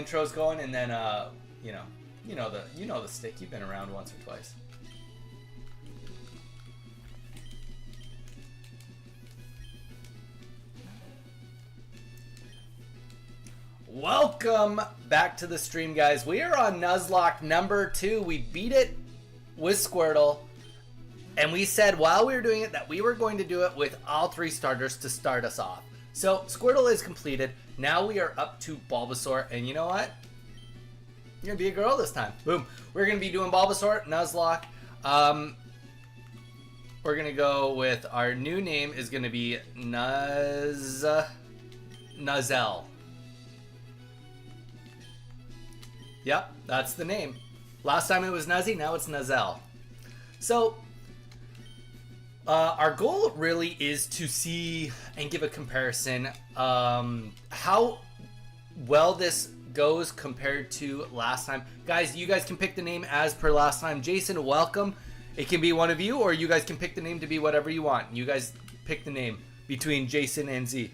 intros going, and then you know the stick. You've been around once or twice. Welcome back to the stream, guys. We are on Nuzlocke number 2. We beat it with Squirtle, and we said while we were doing it that we were going to do it with all 3 starters to start us off. So Squirtle is completed. Now we are up to Bulbasaur, and you know what? You're gonna be a girl this time. Boom. We're gonna be doing Bulbasaur, Nuzlocke. We're gonna go with our new name is gonna be Nuzzle. Yep, that's the name. Last time it was Nuzzy, now it's Nuzzle. So, our goal really is to see and give a comparison how well this goes compared to last time. Guys, you guys can pick the name as per last time. Jason, welcome. It can be one of you, or you guys can pick the name to be whatever you want. You guys pick the name between Jason and Z.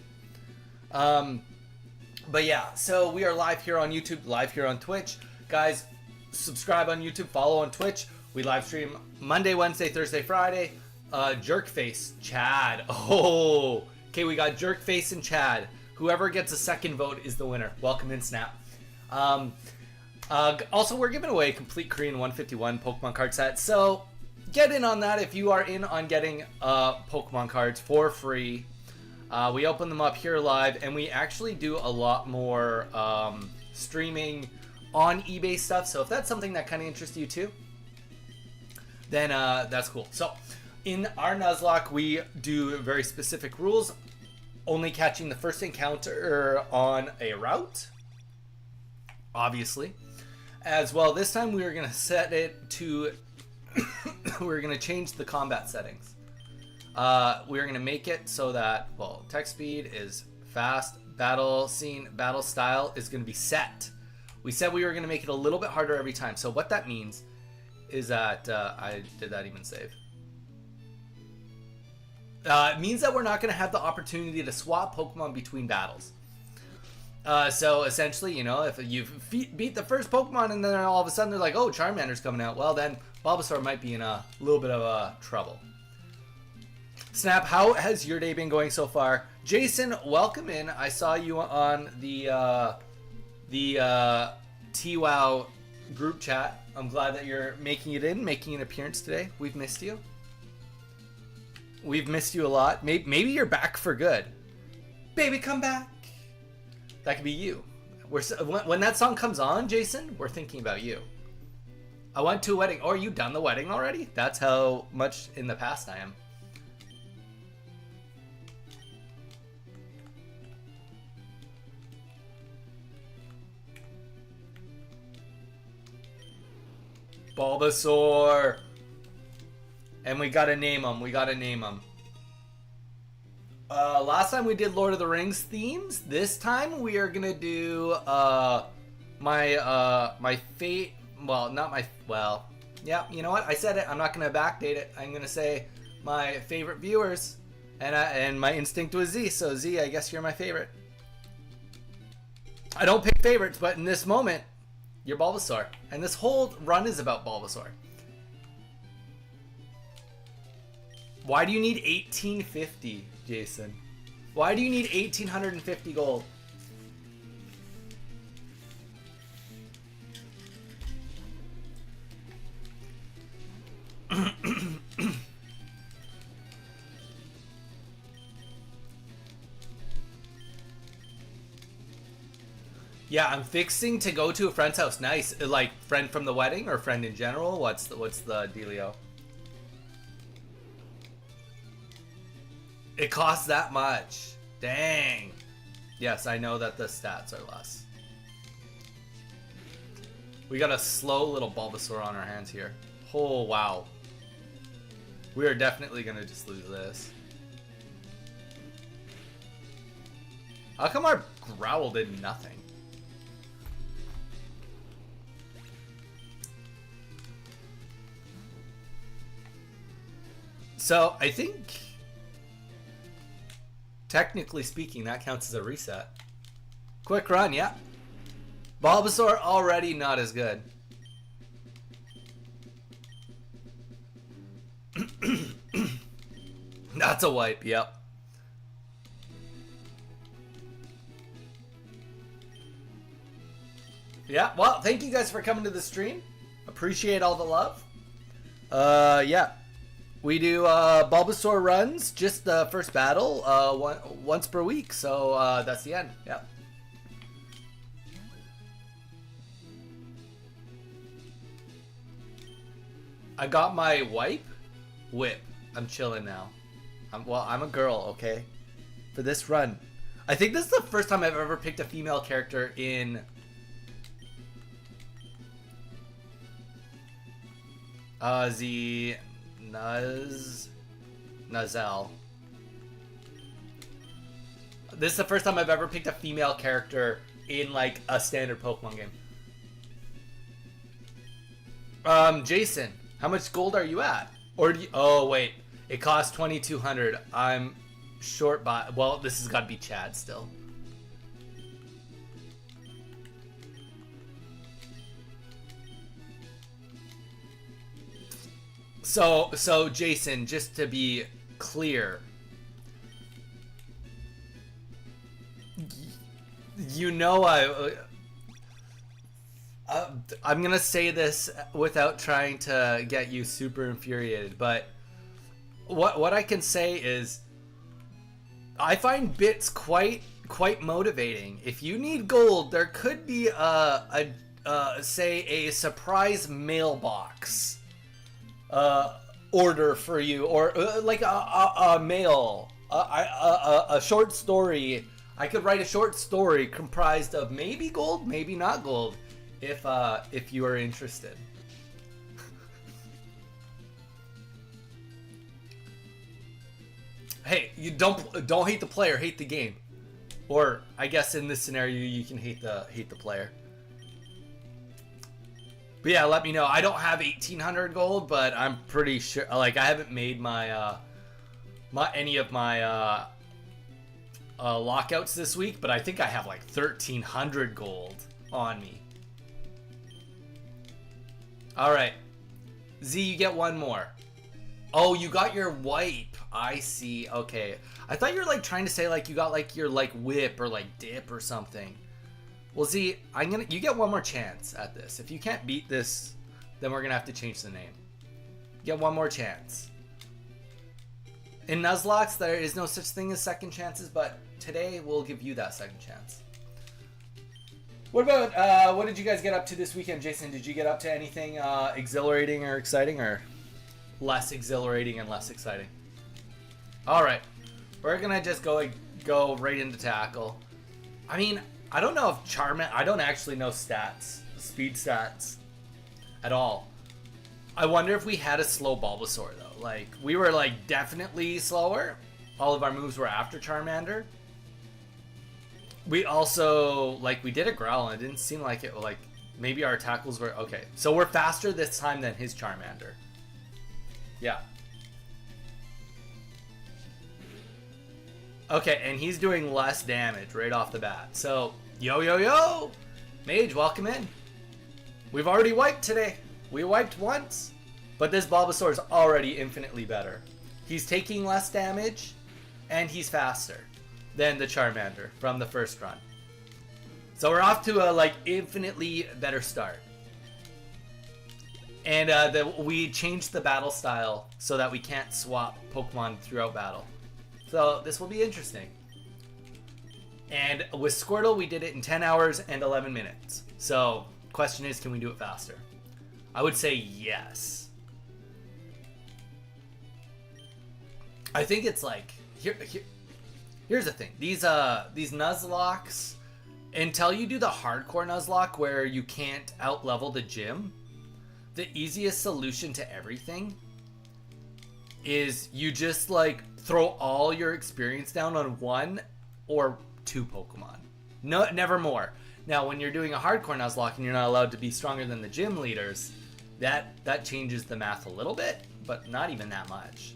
But yeah, so we are live here on YouTube, live here on Twitch. Guys, subscribe on YouTube, follow on Twitch. We live stream Monday, Wednesday, Thursday, Friday. Jerkface, Chad. Oh, okay, we got Jerkface and Chad. Whoever gets a second vote is the winner. Welcome in, Snap. Also, we're giving away a complete Korean 151 Pokemon card set. So get in on that if you are in on getting Pokemon cards for free. We open them up here live, and we actually do a lot more streaming on eBay stuff. So if that's something that kind of interests you too, then that's cool. So in our Nuzlocke, we do very specific rules, only catching the first encounter on a route, obviously. As well, this time we are going to set it to, we're going to change the combat settings. We're going to make it so that, well, text speed is fast, battle scene, battle style is going to be set. We said we were going to make it a little bit harder every time. So what that means is that, did that even save? It means that we're not going to have the opportunity to swap Pokemon between battles. So essentially, you know, if you beat the first Pokemon and then all of a sudden they're like, oh, Charmander's coming out, well then Bulbasaur might be in a little bit of trouble. Snap, how has your day been going so far? Jason, welcome in. I saw you on the TWOW group chat. I'm glad that you're making an appearance today. We've missed you. We've missed you a lot. Maybe you're back for good. Baby, come back. That could be you. When that song comes on, Jason, we're thinking about you. I went to a wedding. Oh, are you done the wedding already? That's how much in the past I am. Bulbasaur. And we gotta name him. Last time we did Lord of the Rings themes. This time we are gonna do my fate. Well, yeah. You know what? I said it. I'm not gonna backdate it. I'm gonna say my favorite viewers, and my instinct was Z. So Z, I guess you're my favorite. I don't pick favorites, but in this moment, you're Bulbasaur, and this whole run is about Bulbasaur. Why do you need 1850, Jason? Why do you need 1850 gold? Yeah, I'm fixing to go to a friend's house. Nice. Like friend from the wedding or friend in general? What's the dealio? It costs that much. Dang. Yes, I know that the stats are less. We got a slow little Bulbasaur on our hands here. Oh, wow. We are definitely going to just lose this. How come our Growl did nothing? So, I think, technically speaking, that counts as a reset. Quick run, yeah. Bulbasaur already not as good. That's a wipe, yep. Yeah, well, thank you guys for coming to the stream. Appreciate all the love. Yeah. We do Bulbasaur runs, just the first battle, once per week. So that's the end. Yeah. I got my whip. I'm chilling now. I'm a girl, okay? For this run. I think this is the first time I've ever picked a female character in... Nuzzle. This is the first time I've ever picked a female character in like a standard Pokemon game. Jason, how much gold are you at? Or do you, oh wait, it costs 2,200. I'm short by, well, this has got to be Chad still. So Jason, just to be clear, you know I'm gonna say this without trying to get you super infuriated, but what I can say is I find bits quite motivating. If you need gold, there could be say a surprise mailbox order for you, or like a mail, a short story. I could write a short story comprised of maybe gold, maybe not gold, if you are interested. Hey, you don't hate the player, hate the game. Or I guess in this scenario you can hate the player. But yeah, let me know. I don't have 1,800 gold, but I'm pretty sure, like, I haven't made my any of my lockouts this week, but I think I have like 1,300 gold on me. All right, Z, you get one more. Oh, you got your wipe. I see. Okay, I thought you were like trying to say like you got like your like whip or like dip or something. Well, Z, you get one more chance at this. If you can't beat this, then we're gonna have to change the name. Get one more chance. In Nuzlocke, there is no such thing as second chances, but today we'll give you that second chance. What about, what did you guys get up to this weekend, Jason? Did you get up to anything exhilarating or exciting, or less exhilarating and less exciting? All right, we're gonna just go right into tackle. I mean, I don't know if I don't actually know stats, speed stats, at all. I wonder if we had a slow Bulbasaur though. Like, we were like definitely slower. All of our moves were after Charmander. We also, like, we did a growl and it didn't seem like it, like, maybe our tackles were, okay. So we're faster this time than his Charmander. Yeah. Okay, and he's doing less damage right off the bat. So, yo! Mage, welcome in. We've already wiped today. We wiped once. But this Bulbasaur is already infinitely better. He's taking less damage, and he's faster than the Charmander from the first run. So we're off to a, like, infinitely better start. And we changed the battle style so that we can't swap Pokemon throughout battle. So this will be interesting. And with Squirtle, we did it in 10 hours and 11 minutes. So, question is, can we do it faster? I would say yes. I think it's like, here's the thing. These Nuzlocks, until you do the hardcore Nuzlocke where you can't out-level the gym, the easiest solution to everything is you just, like, throw all your experience down on one or two Pokemon. No, never more. Now, when you're doing a hardcore Nuzlocke and you're not allowed to be stronger than the gym leaders, that changes the math a little bit, but not even that much.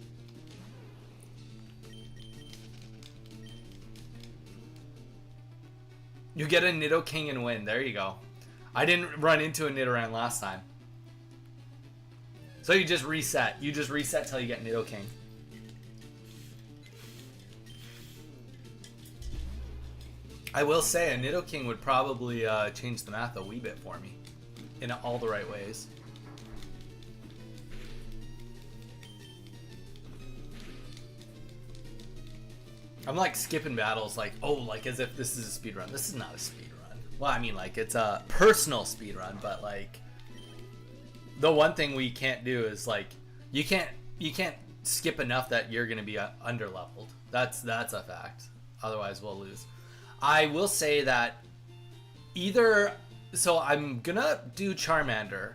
You get a Nidoking and win. There you go. I didn't run into a Nidoran last time. So you just reset. You just reset till you get Nidoking. I will say a Nidoking would probably change the math a wee bit for me. In all the right ways. I'm like skipping battles like, oh, like as if this is a speed run. This is not a speed run. Well, I mean like it's a personal speed run, but like the one thing we can't do is like you can't skip enough that you're gonna be under leveled. That's a fact. Otherwise we'll lose. I will say that so I'm gonna do Charmander,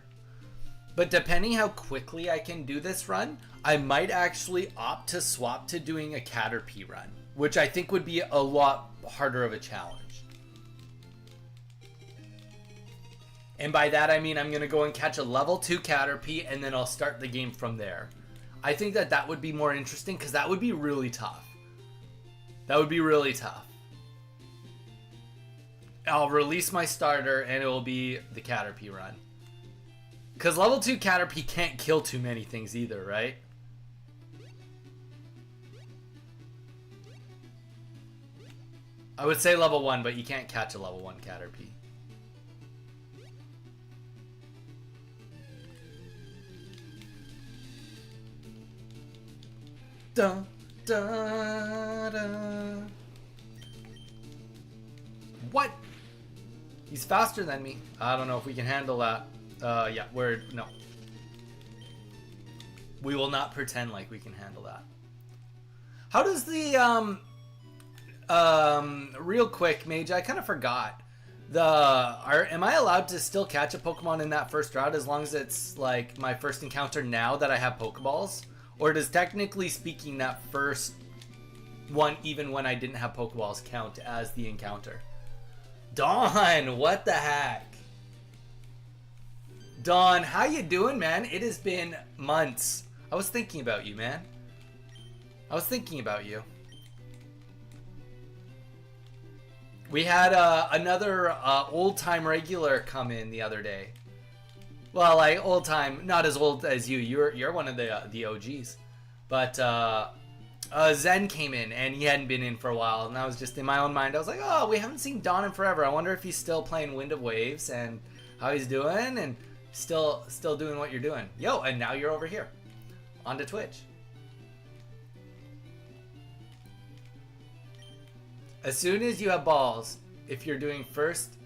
but depending how quickly I can do this run, I might actually opt to swap to doing a Caterpie run, which I think would be a lot harder of a challenge. And by that I mean I'm going to go and catch a level 2 Caterpie and then I'll start the game from there. I think that would be more interesting because that would be really tough. That would be really tough. I'll release my starter and it will be the Caterpie run. Because level 2 Caterpie can't kill too many things either, right? I would say level 1, but you can't catch a level 1 Caterpie. Dun, dun, dun. What? He's faster than me. I don't know if we can handle that. Yeah, no. We will not pretend like we can handle that. How does the, real quick, Mage, I kind of forgot. Am I allowed to still catch a Pokemon in that first route as long as it's, like, my first encounter now that I have Pokeballs? Or does, technically speaking, that first one, even when I didn't have Pokeballs, count as the encounter? Dawn, what the heck? Dawn, how you doing, man? It has been months. I was thinking about you, man. I was thinking about you. We had another old-time regular come in the other day. Well, like old-time, not as old as you. You're one of the OGs. But Zen came in, and he hadn't been in for a while. And I was just in my own mind. I was like, oh, we haven't seen Dawn in forever. I wonder if he's still playing Wind of Waves and how he's doing, and still doing what you're doing. Yo, and now you're over here, onto Twitch. As soon as you have balls, if you're doing first...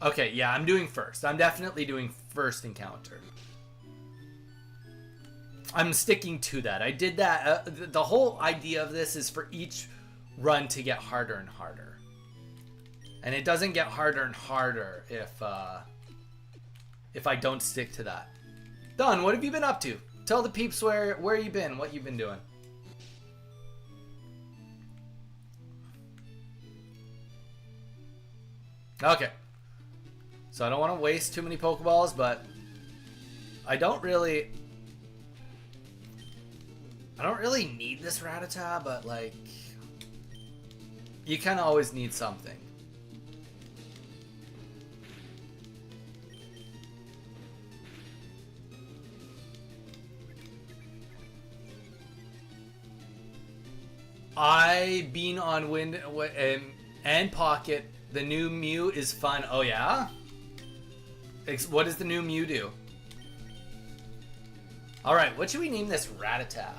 Okay, yeah, I'm doing first. I'm definitely doing first encounter. I'm sticking to that. I did that. The whole idea of this is for each run to get harder and harder. And it doesn't get harder and harder if I don't stick to that. Don, what have you been up to? Tell the peeps where you've been, what you've been doing. Okay. So I don't want to waste too many Pokeballs, but I don't really need this Rattata, but like you kind of always need something. I've been on Wind and Pocket. The new Mew is fun. Oh yeah? What does the new Mew do? Alright, what should we name this Rattata?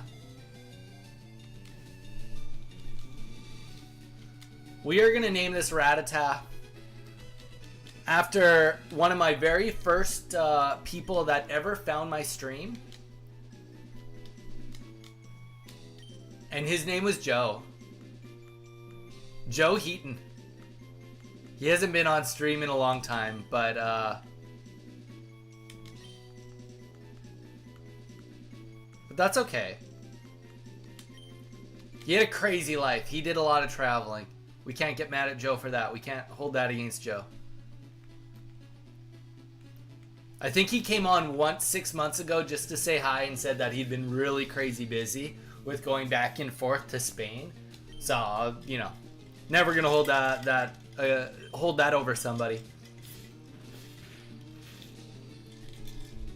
We are going to name this Rattata after one of my very first people that ever found my stream. And his name was Joe. Joe Heaton. He hasn't been on stream in a long time, but that's okay. He had a crazy life. He did a lot of traveling. We can't get mad at Joe for that. We can't hold that against Joe. I think he came on once 6 months ago just to say hi and said that he'd been really crazy busy with going back and forth to Spain. So, you know, never gonna hold that hold that over somebody.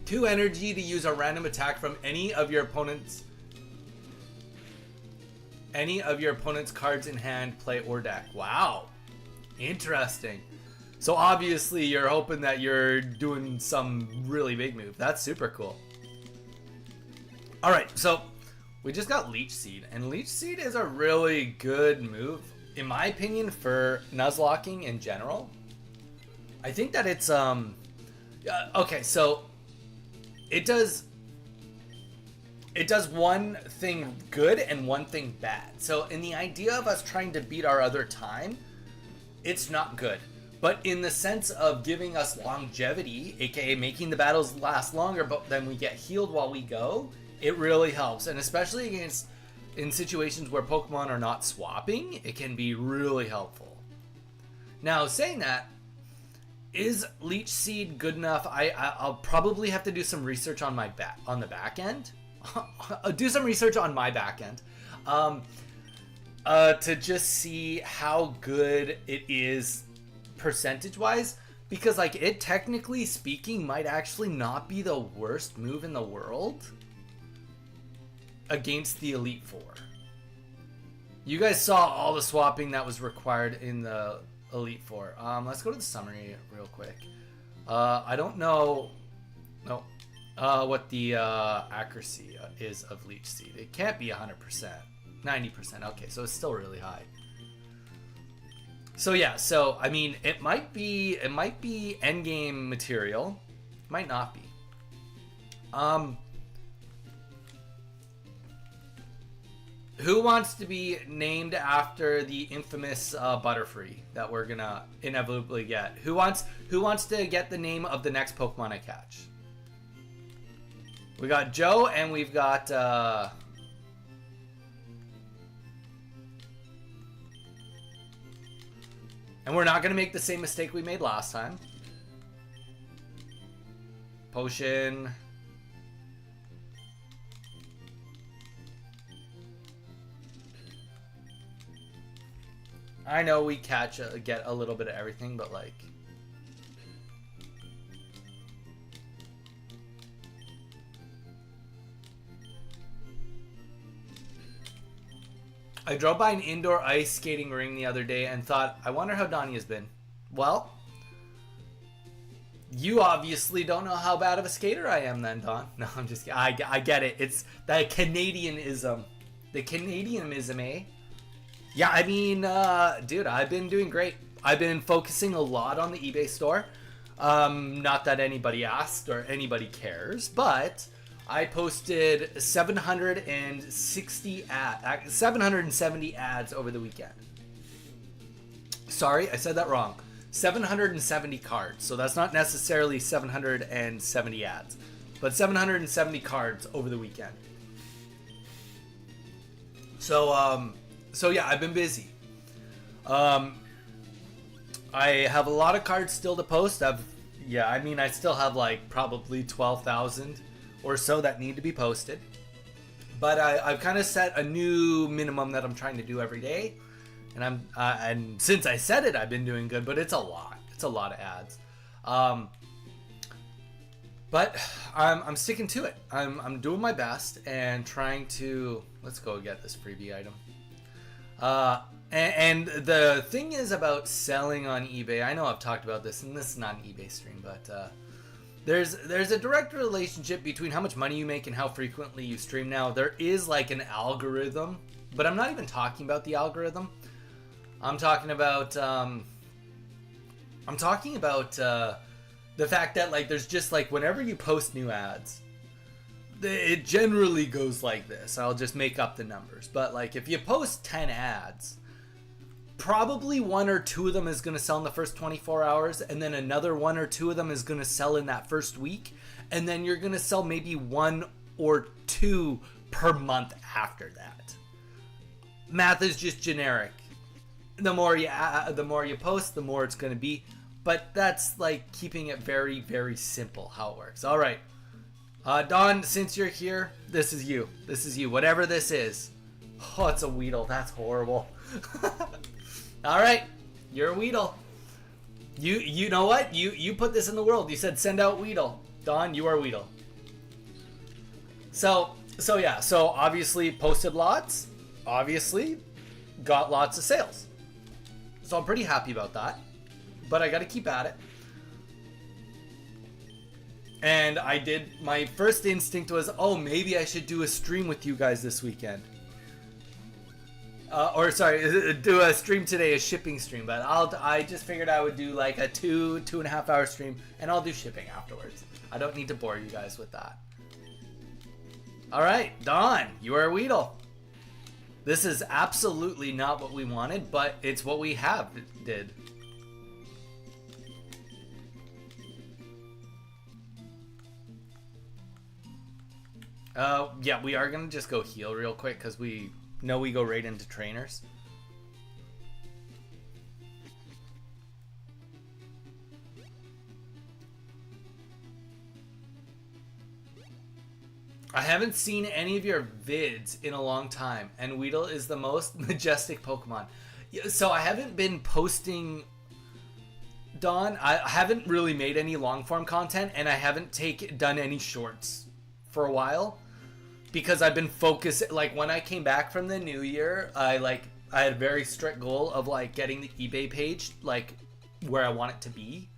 2 energy to use a random attack from any of your opponent's cards in hand, play, or deck. Wow. Interesting. So obviously you're hoping that you're doing some really big move. That's super cool. Alright, so we just got Leech Seed, and Leech Seed is a really good move, in my opinion, for Nuzlocking in general. I think that it's, okay, so it does one thing good and one thing bad. So in the idea of us trying to beat our other time, it's not good. But in the sense of giving us longevity, aka making the battles last longer, but then we get healed while we go, it really helps. And especially in situations where Pokemon are not swapping, it can be really helpful. Now, saying that, is Leech Seed good enough? I'll probably have to do some research on the back end. Do some research on my back end. To just see how good it is percentage-wise. Because, like, it technically speaking might actually not be the worst move in the world against the Elite Four. You guys saw all the swapping that was required in the Elite Four. Let's go to the summary real quick. I don't know what the accuracy is of Leech Seed. It can't be 100%. 90%. Okay, so it's still really high. So yeah, so I mean, it might be endgame material. Might not be. Who wants to be named after the infamous Butterfree that we're gonna inevitably get? Who wants to get the name of the next Pokemon I catch? We got Joe, and we've got and we're not gonna make the same mistake we made last time. Potion. I know we get a little bit of everything, but like, I drove by an indoor ice skating ring the other day and thought, I wonder how Donnie has been. Well, you obviously don't know how bad of a skater I am then, Don. No, I'm just kidding. I get it. It's that Canadianism. The Canadianism, eh? Yeah, I mean, dude, I've been doing great. I've been focusing a lot on the eBay store. Not that anybody asked or anybody cares, but I posted 770 ads over the weekend. Sorry, I said that wrong. 770 cards. So that's not necessarily 770 ads, but 770 cards over the weekend. So yeah, I've been busy. I have a lot of cards still to post. I still have like probably 12,000 or so that need to be posted. But I've kind of set a new minimum that I'm trying to do every day. And and since I said it, I've been doing good, but it's a lot. It's a lot of ads. But I'm sticking to it. I'm doing my best and trying to, let's go get this freebie item. And the thing is about selling on eBay, I know I've talked about this, and this is not an eBay stream, but there's a direct relationship between how much money you make and how frequently you stream. Now, there is like an algorithm, but I'm not even talking about the algorithm. I'm talking about the fact that like there's just like whenever you post new ads, it generally goes like this. I'll just make up the numbers. But like if you post 10 ads, probably 1 or 2 of them is going to sell in the first 24 hours. And then another 1 or 2 of them is going to sell in that first week. And then you're going to sell maybe 1 or 2 per month after that. Math is just generic. The more you post, the more it's going to be. But that's like keeping it very, very simple how it works. All right. Don, since you're here, this is you. This is you. Whatever this is. Oh, it's a Weedle. That's horrible. All right. You're a Weedle. You know what? You put this in the world. You said send out Weedle. Don, you are Weedle. So yeah. So obviously posted lots. Obviously got lots of sales. So I'm pretty happy about that. But I got to keep at it. And I did. My first instinct was, oh, maybe I should do a stream with you guys this weekend. Or sorry, do a stream today, a shipping stream. But I just figured I would do like a 2.5 hour stream, and I'll do shipping afterwards. I don't need to bore you guys with that. All right, Don, you are a Weedle. This is absolutely not what we wanted, but it's what we did. Yeah, we are gonna just go heal real quick because we know we go right into trainers. I haven't seen any of your vids in a long time, and Weedle is the most majestic Pokemon. So I haven't been posting, Don. I haven't really made any long form content, and I haven't done any shorts for a while because I've been focused. Like when I came back from the new year, I had a very strict goal of like getting the eBay page like where I want it to be.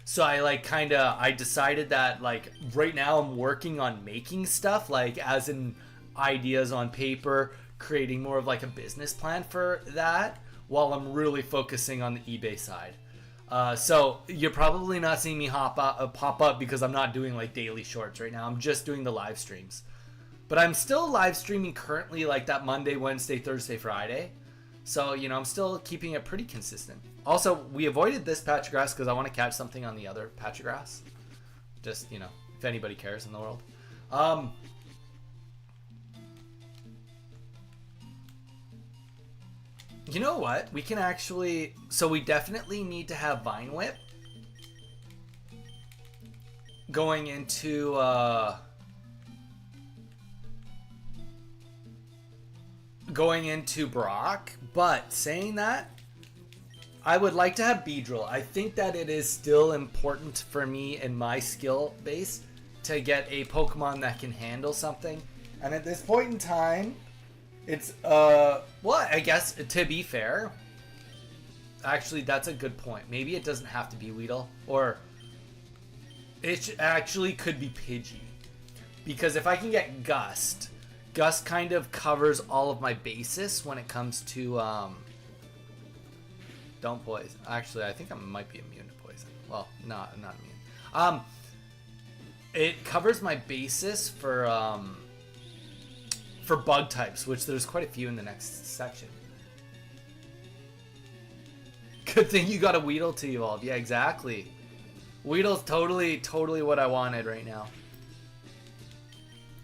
So I decided that like right now I'm working on making stuff, like as in ideas on paper, creating more of like a business plan for that while I'm really focusing on the eBay side. So you're probably not seeing me pop up because I'm not doing like daily shorts right now. I'm just doing the live streams. But I'm still live streaming currently like that Monday, Wednesday, Thursday, Friday. So, you know, I'm still keeping it pretty consistent. Also, we avoided this patch of grass because I want to catch something on the other patch of grass. Just, you know, if anybody cares in the world. You know what? We can actually... So we definitely need to have Vine Whip going into... going into Brock, but saying that, I would like to have Beedrill. I think that it is still important for me and my skill base to get a Pokemon that can handle something. And at this point in time, it's, well, I guess, to be fair, actually, that's a good point. Maybe it doesn't have to be Weedle, or it actually could be Pidgey. Because if I can get Gust kind of covers all of my bases when it comes to, don't poison. Actually, I think I might be immune to poison. Well, not immune. It covers my basis for bug types, which there's quite a few in the next section. Good thing you got a Weedle to evolve. Yeah, exactly. Weedle's totally what I wanted right now.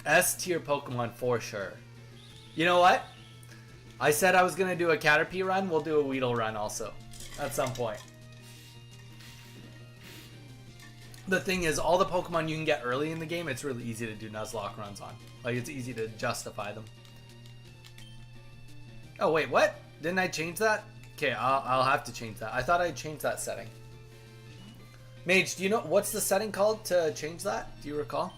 S tier Pokemon for sure. You know what? I said I was going to do a Caterpie run. We'll do a Weedle run also at some point. The thing is, all the Pokemon you can get early in the game, it's really easy to do Nuzlocke runs on. Like, it's easy to justify them. Oh, wait, what? Didn't I change that? Okay, I'll have to change that. I thought I changed that setting. Mage, do you know, what's the setting called to change that? Do you recall?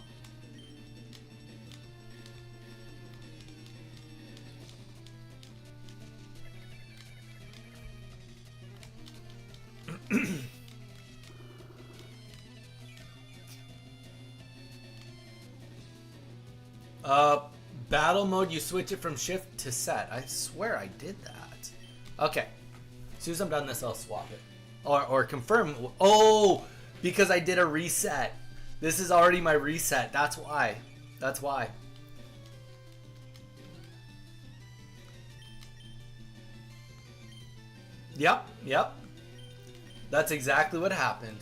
Battle mode, you switch it from shift to set. I swear I did that. Okay. As soon as I'm done this, I'll swap it. Or confirm. Oh, because I did a reset. This is already my reset. That's why. That's why. Yep. That's exactly what happened.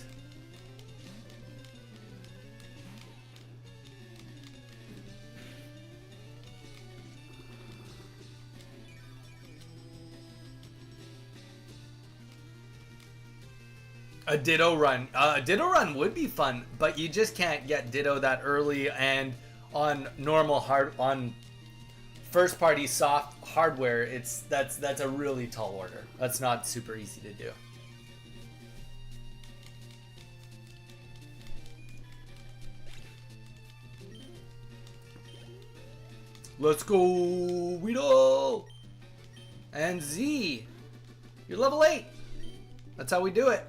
A Ditto run. A Ditto run would be fun, but you just can't get Ditto that early and on normal on first party soft hardware. That's a really tall order. That's not super easy to do. Let's go, Weedle! And Z, you're level 8. That's how we do it.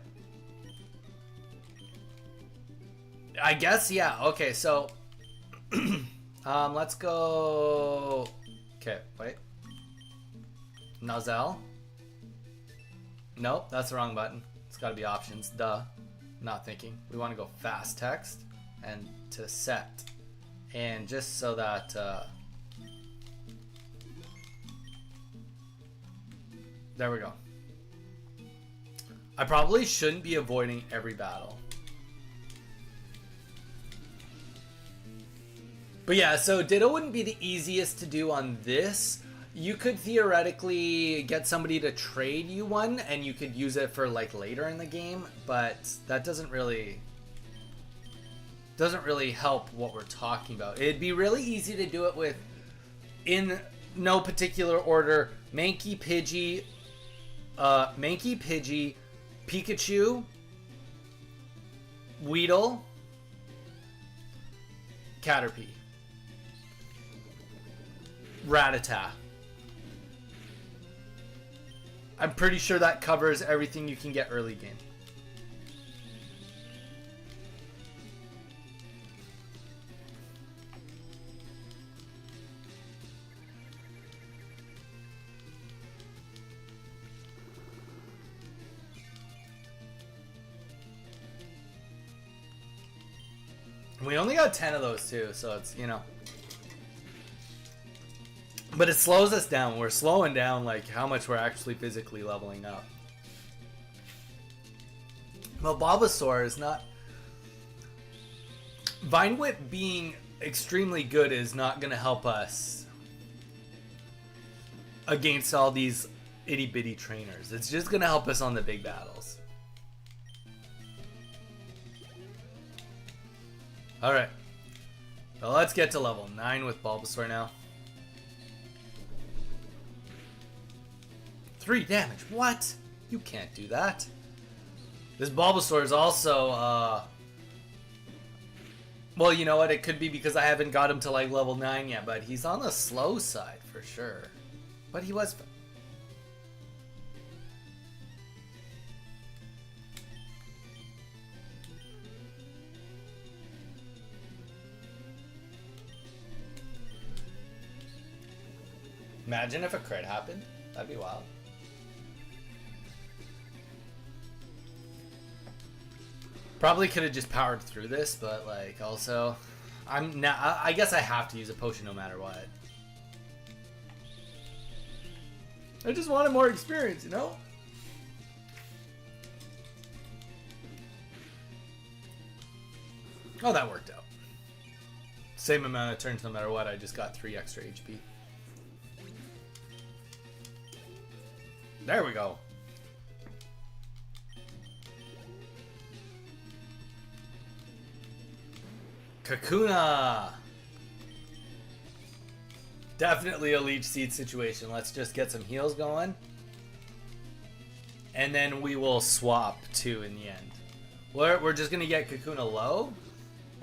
I guess, yeah. Okay, so let's go. Okay, wait. Nozzle. Nope, that's the wrong button. It's got to be options. Duh. Not thinking. We want to go fast text and to set. And just so that there we go. I probably shouldn't be avoiding every battle. But yeah, so Ditto wouldn't be the easiest to do on this. You could theoretically get somebody to trade you one and you could use it for like later in the game, but that doesn't really help what we're talking about. It'd be really easy to do it with, in no particular order, Mankey Pidgey, Pikachu, Weedle, Caterpie, Rattata. I'm pretty sure that covers everything you can get early game. We only got 10 of those too, so it's, you know. But it slows us down. We're slowing down like how much we're actually physically leveling up. Well, Bulbasaur is not... Vinewit being extremely good is not going to help us against all these itty-bitty trainers. It's just going to help us on the big battles. Alright. Well, let's get to level 9 with Bulbasaur now. 3 damage. What? You can't do that. This Bulbasaur is also, well, you know what? It could be because I haven't got him to, like, level 9 yet, but he's on the slow side for sure. But he was... Imagine if a crit happened. That'd be wild. Probably could have just powered through this, but like also, I guess I have to use a potion no matter what. I just wanted more experience, you know? Oh, that worked out. Same amount of turns no matter what, I just got 3 extra HP. There we go. Kakuna! Definitely a Leech Seed situation. Let's just get some heals going. And then we will swap too in the end. We're just going to get Kakuna low.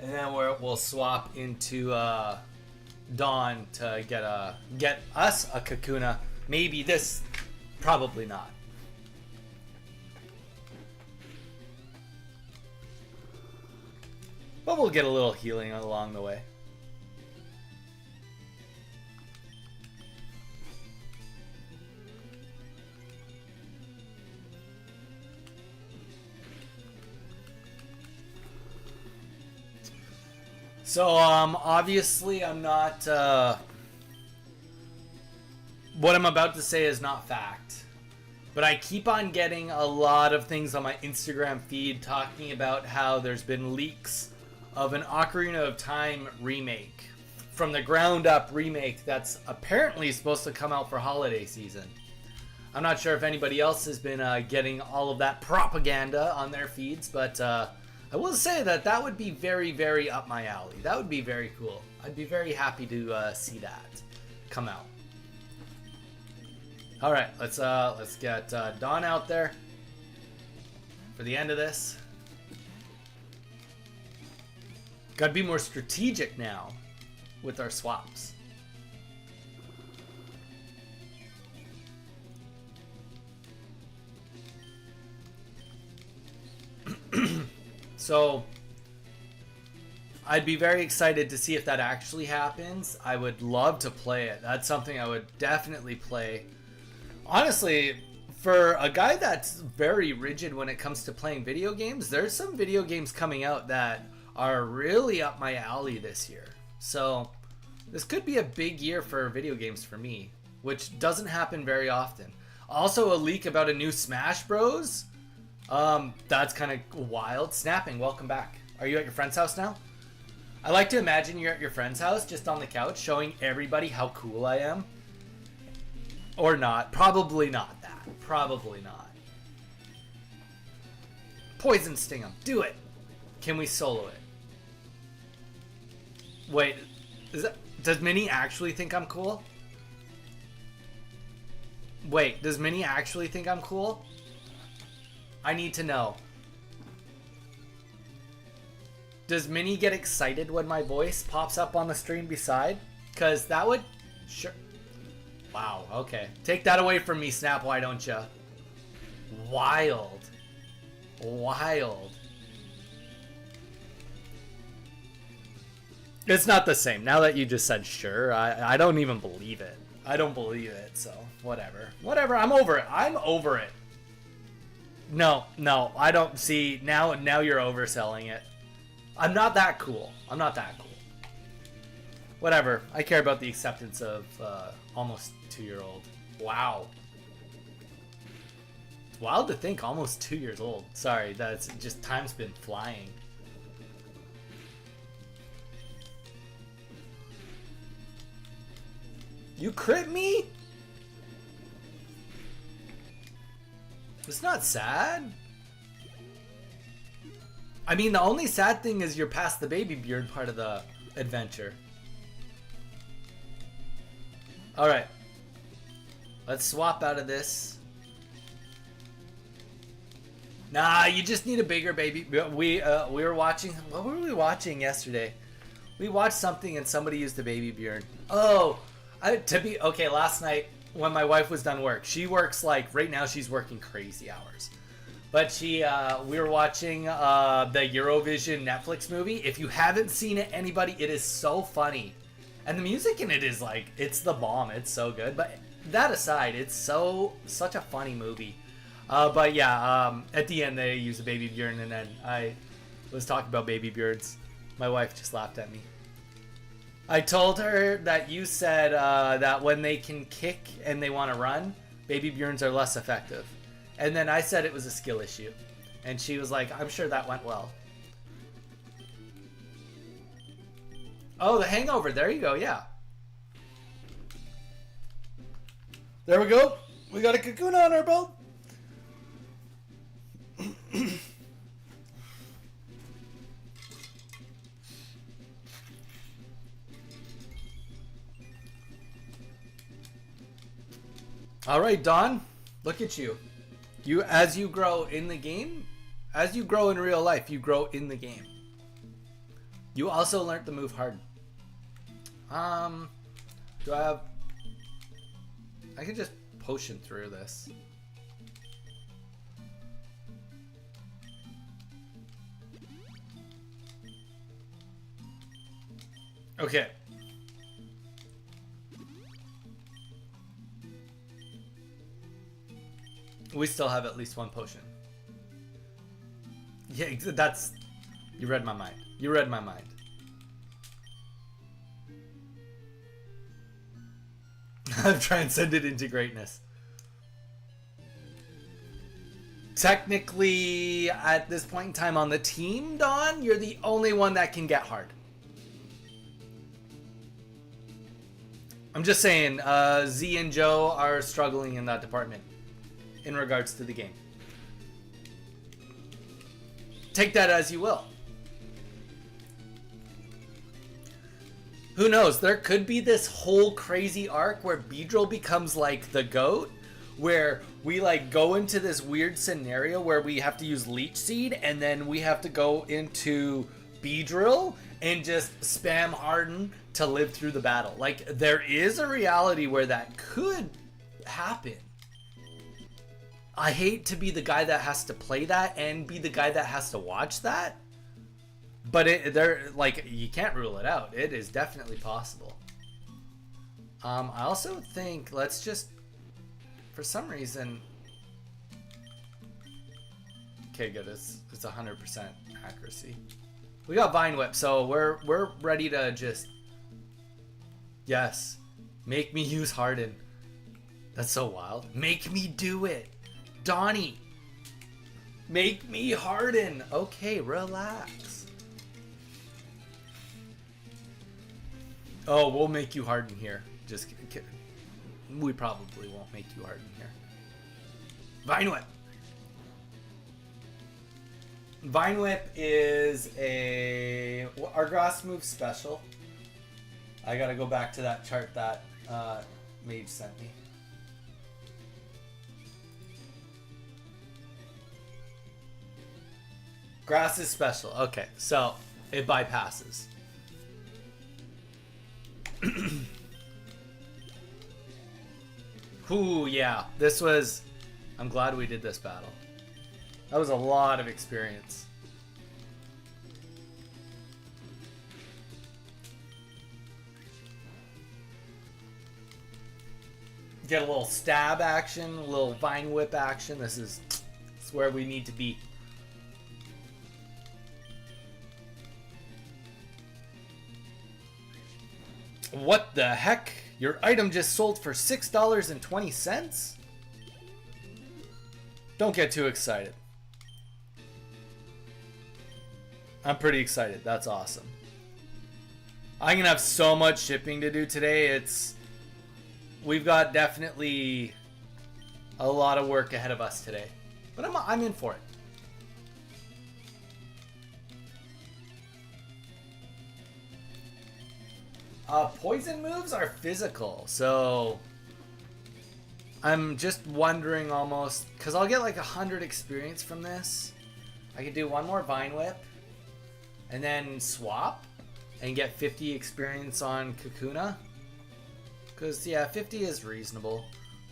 And then we'll swap into Dawn to get us a Kakuna. Maybe this... Probably not. But we'll get a little healing along the way. So, obviously I'm not, what I'm about to say is not fact, but I keep on getting a lot of things on my Instagram feed talking about how there's been leaks of an Ocarina of Time remake, from the ground up remake that's apparently supposed to come out for holiday season. I'm not sure if anybody else has been getting all of that propaganda on their feeds, but I will say that would be very, very up my alley. That would be very cool. I'd be very happy to see that come out. All right, let's get Dawn out there for the end of this. Got to be more strategic now with our swaps. So I'd be very excited to see if that actually happens. I would love to play it. That's something I would definitely play. Honestly, for a guy that's very rigid when it comes to playing video games, there's some video games coming out that are really up my alley this year. So this could be a big year for video games for me, which doesn't happen very often. Also, a leak about a new Smash Bros. That's kind of wild. Snapping, welcome back. Are you at your friend's house now? I like to imagine you're at your friend's house, just on the couch, showing everybody how cool I am. Or not. Probably not that. Probably not. Poison Sting him. Do it. Can we solo it? Wait. Does Minnie actually think I'm cool? Wait. Does Minnie actually think I'm cool? I need to know. Does Minnie get excited when my voice pops up on the stream beside? Because that would... Sure. Wow, okay. Take that away from me, Snap, why don't ya? Wild. Wild. It's not the same. Now that you just said sure, I don't even believe it. I don't believe it, so whatever. Whatever, I'm over it. I'm over it. No, I don't see... Now you're overselling it. I'm not that cool. I'm not that cool. Whatever. I care about the acceptance of almost 2-year-old. Wow. It's wild to think almost 2 years old. Sorry, that's just time's been flying. You crit me? It's not sad. I mean, the only sad thing is you're past the baby beard part of the adventure. Alright. Let's swap out of this. Nah, you just need a bigger baby. We were watching... What were we watching yesterday? We watched something and somebody used the baby beard. Oh, okay, last night when my wife was done work. She works like... Right now she's working crazy hours. But we were watching the Eurovision Netflix movie. If you haven't seen it, anybody, it is so funny. And the music in it is like, it's the bomb. It's so good. But that aside, it's such a funny movie. But yeah, at the end they use a baby beard, and then I was talking about baby beards. My wife just laughed at me. I told her that you said that when they can kick and they want to run, baby beards are less effective. And then I said it was a skill issue. And she was like, I'm sure that went well. Oh, The Hangover. There you go, yeah. There we go. We got a cocoon on our belt. All right, Don. Look at you. As you grow in the game, as you grow in real life, you grow in the game. You also learned the move hard. Do I have... I can just potion through this. Okay. We still have at least one potion. Yeah, that's... You read my mind. You read my mind. I've transcended into greatness. Technically, at this point in time on the team, Dawn, you're the only one that can get hard. I'm just saying, Z and Joe are struggling in that department in regards to the game. Take that as you will. Who knows? There could be this whole crazy arc where Beedrill becomes like the GOAT, where we like go into this weird scenario where we have to use Leech Seed and then we have to go into Beedrill and just spam Harden to live through the battle. Like, there is a reality where that could happen. I hate to be the guy that has to play that and be the guy that has to watch that. But they're like, you can't rule it out. It is definitely possible. I also think let's just, for some reason. Okay, good. It's 100% accuracy. We got Vine Whip, so we're ready to just. Yes, make me use Harden. That's so wild. Make me do it, Donnie. Make me Harden. Okay, relax. Oh, we'll make you Harden here. Just kidding. We probably won't make you Harden here. Vine Whip. Vine Whip is our grass move special. I gotta go back to that chart that Mage sent me. Grass is special. Okay, so it bypasses. Ooh, yeah. This was... I'm glad we did this battle. That was a lot of experience. Get a little stab action, a little Vine Whip action. This is where we need to be. What the heck? Your item just sold for $6.20? Don't get too excited. I'm pretty excited. That's awesome. I'm gonna have so much shipping to do today. We've got definitely a lot of work ahead of us today, but I'm in for it. Poison moves are physical, so I'm just wondering almost, because I'll get like 100 experience from this. I could do one more Vine Whip and then swap and get 50 experience on Kakuna. Because, yeah, 50 is reasonable.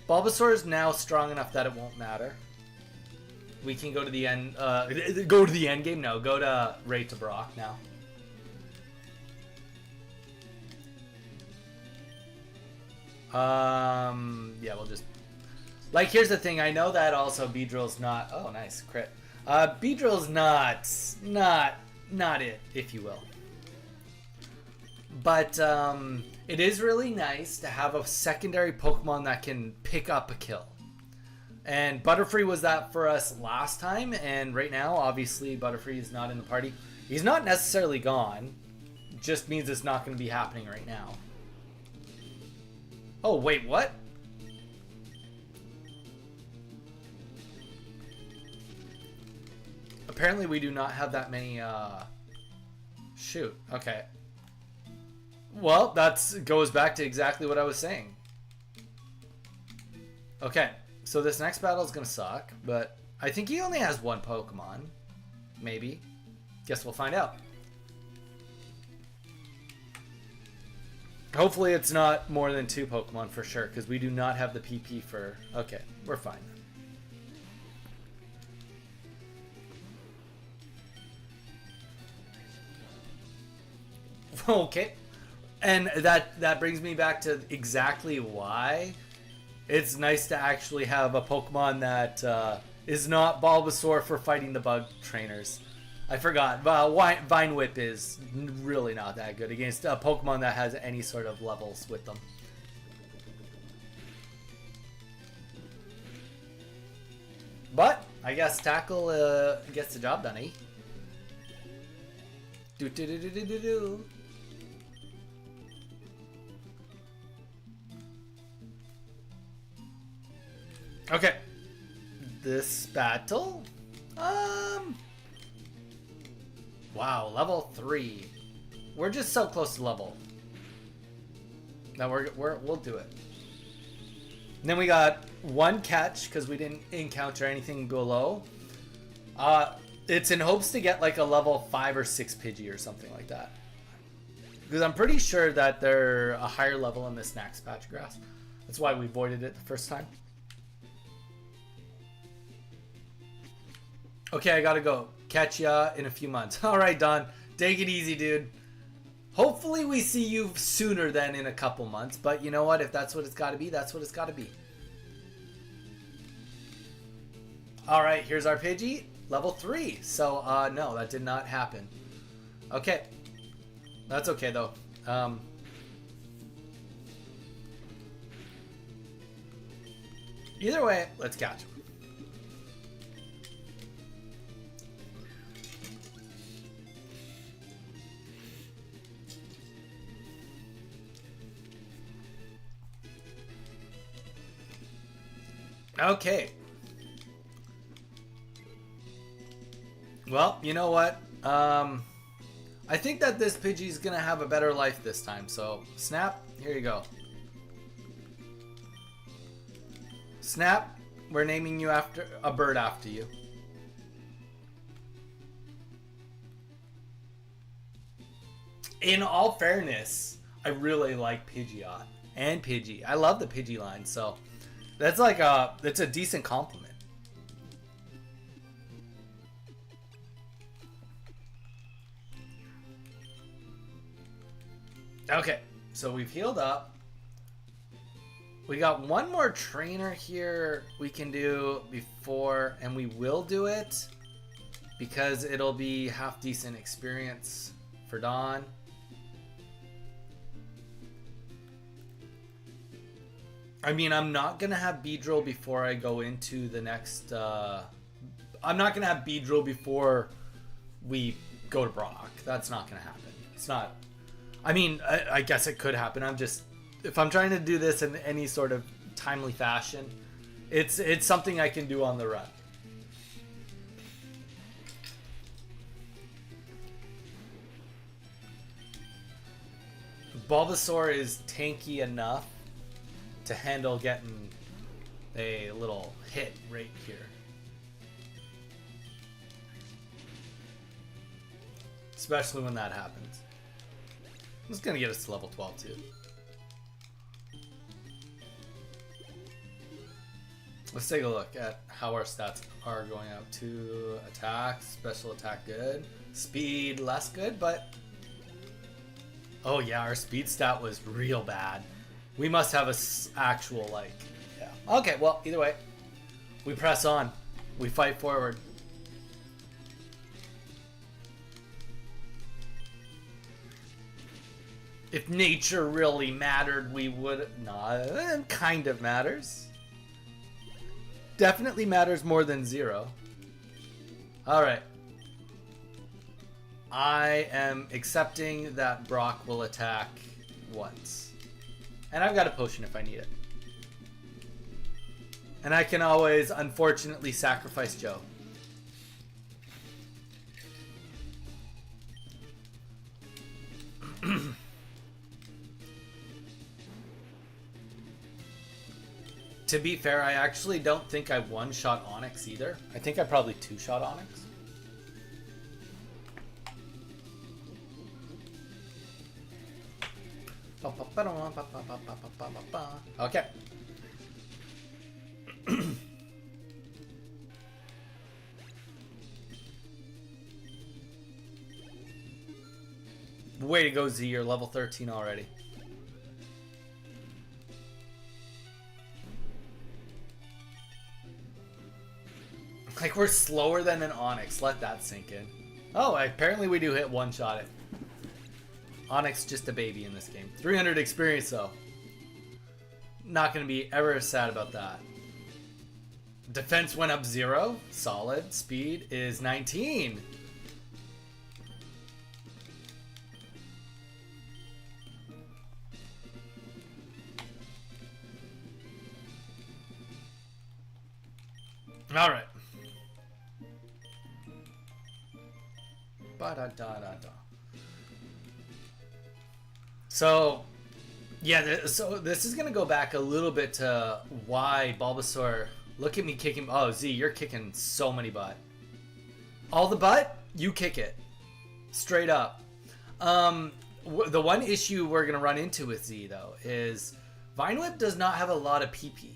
Bulbasaur is now strong enough that it won't matter. We can go to the end, go to the end game? No, go to Raid to Brock now. Yeah, we'll just... Like, here's the thing. I know that also Beedrill's not... Oh, nice. Crit. Beedrill's not it, if you will. But, it is really nice to have a secondary Pokemon that can pick up a kill. And Butterfree was that for us last time, and right now, obviously, Butterfree is not in the party. He's not necessarily gone. Just means it's not going to be happening right now. Oh, wait, what? Apparently we do not have that many, Shoot, okay. Well, that goes back to exactly what I was saying. Okay, so this next battle is going to suck, but I think he only has one Pokemon. Maybe. Guess we'll find out. Hopefully it's not more than 2 Pokemon for sure, because we do not have the PP for... Okay, we're fine. Okay. And that brings me back to exactly why it's nice to actually have a Pokemon that is not Bulbasaur for fighting the bug trainers. I forgot. Vine Whip is really not that good against a Pokemon that has any sort of levels with them. But I guess Tackle gets the job done, eh? Do do do do do do do. Okay. This battle? Wow, level 3. We're just so close to level. Now we'll do it. And then we got 1 catch because we didn't encounter anything below. It's in hopes to get like a level 5 or 6 Pidgey or something like that. Because I'm pretty sure that they're a higher level in this next patch of grass. That's why we voided it the first time. Okay, I gotta go. Catch ya in a few months. All right, Don. Take it easy, dude. Hopefully we see you sooner than in a couple months. But you know what? If that's what it's got to be, that's what it's got to be. Alright, here's our Pidgey. Level 3. So, no, that did not happen. Okay. That's okay, though. Either way, let's catch him. Okay. Well, you know what? I think that this Pidgey's gonna have a better life this time. So, Snap, here you go. Snap, we're naming you after a bird after you. In all fairness, I really like Pidgeot and Pidgey. I love the Pidgey line, so that's like that's a decent compliment. Okay, so we've healed up. We got one more trainer here we can do before, and we will do it because it'll be half decent experience for Dawn. I mean, I'm not going to have Beedrill before I go into the next... I'm not going to have Beedrill before we go to Brock. That's not going to happen. It's not... I mean, I guess it could happen. I'm just... If I'm trying to do this in any sort of timely fashion, it's something I can do on the run. Bulbasaur is tanky enough to handle getting a little hit right here. Especially when that happens. It's gonna get us to level 12 too. Let's take a look at how our stats are going out. To attack, special attack good, speed less good, but oh yeah, our speed stat was real bad. We must have a actual, like, yeah. Okay, well, either way, we press on. We fight forward. If nature really mattered, we would... Nah, it kind of matters. Definitely matters more than 0. Alright. I am accepting that Brock will attack once. And I've got a potion if I need it. And I can always, unfortunately, sacrifice Joe. To be fair, I actually don't think I one-shot Onyx either. I think I probably two-shot Onyx. Okay. Way to go, Z. You're level 13 already. Like, we're slower than an Onyx. Let that sink in. Oh, apparently we do hit one-shot it. Onyx just a baby in this game. 300 experience, though. Not going to be ever sad about that. Defense went up 0. Solid. Speed is 19. All right. Ba-da-da-da-da. So, yeah, so this is going to go back a little bit to why Bulbasaur... Look at me kicking... Oh, Z, you're kicking so many butt. All the butt? You kick it. Straight up. The one issue we're going to run into with Z, though, is Vine Whip does not have a lot of PP.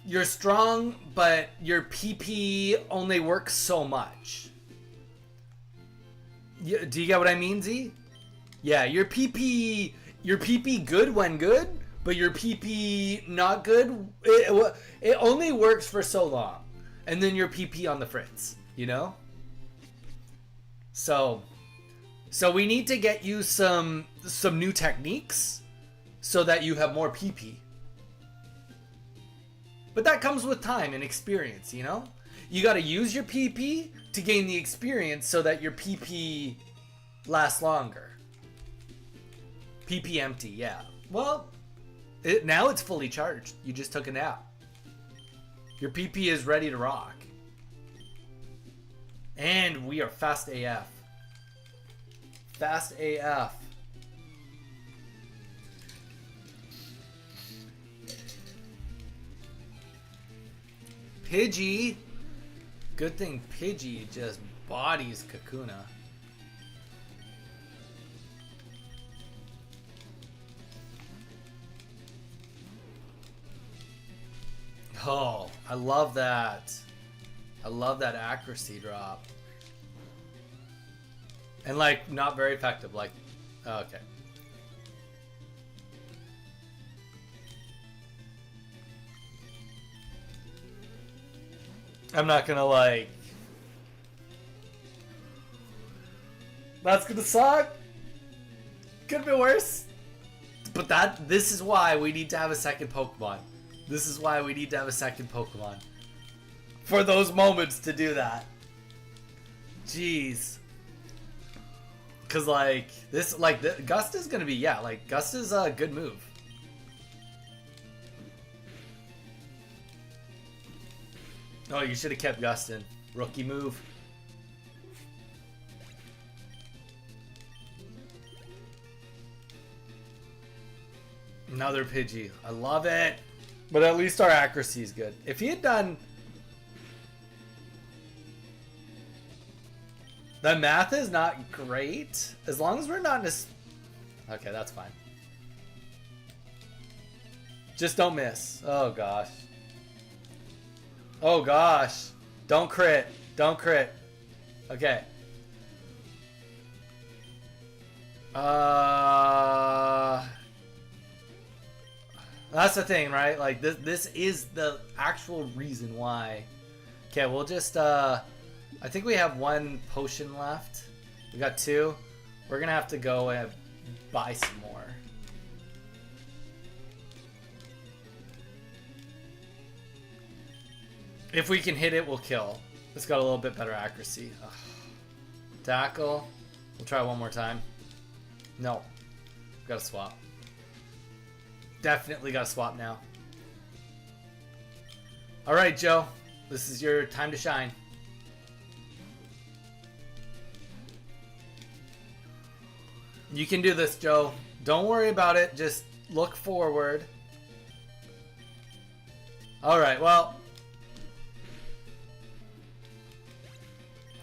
You're strong, but your PP only works so much. Do you get what I mean, Z? Yeah, your PP good when good, but your PP not good. It only works for so long, and then your PP on the fritz. You know. So we need to get you some new techniques, so that you have more PP. But that comes with time and experience, you know? You gotta use your PP to gain the experience so that your PP lasts longer. PP empty, yeah. Well, now it's fully charged. You just took a nap. Your PP is ready to rock. And we are fast AF. Fast AF. Pidgey. Good thing Pidgey just bodies Kakuna. Oh, I love that. I love that accuracy drop. And like, not very effective. Like, okay. I'm not gonna like. That's gonna suck. Could be worse. But this is why we need to have a second Pokemon. This is why we need to have a second Pokemon. For those moments to do that. Jeez. Cause like this, like Gust is gonna be, yeah, like Gust is a good move. Oh, you should have kept Gustin. Rookie move. Another Pidgey. I love it. But at least our accuracy is good. If he had done... The math is not great. As long as we're not in a... Okay, that's fine. Just don't miss. Oh, gosh. Oh, gosh. Don't crit. Don't crit. Okay. That's the thing, right? Like, this is the actual reason why. Okay, we'll just, I think we have one potion left. We got two. We're gonna have to go and buy some more. If we can hit it, we'll kill. It's got a little bit better accuracy. Ugh. Tackle. We'll try one more time. No. Gotta swap. Definitely gotta swap now. Alright, Joe. This is your time to shine. You can do this, Joe. Don't worry about it. Just look forward. Alright, well...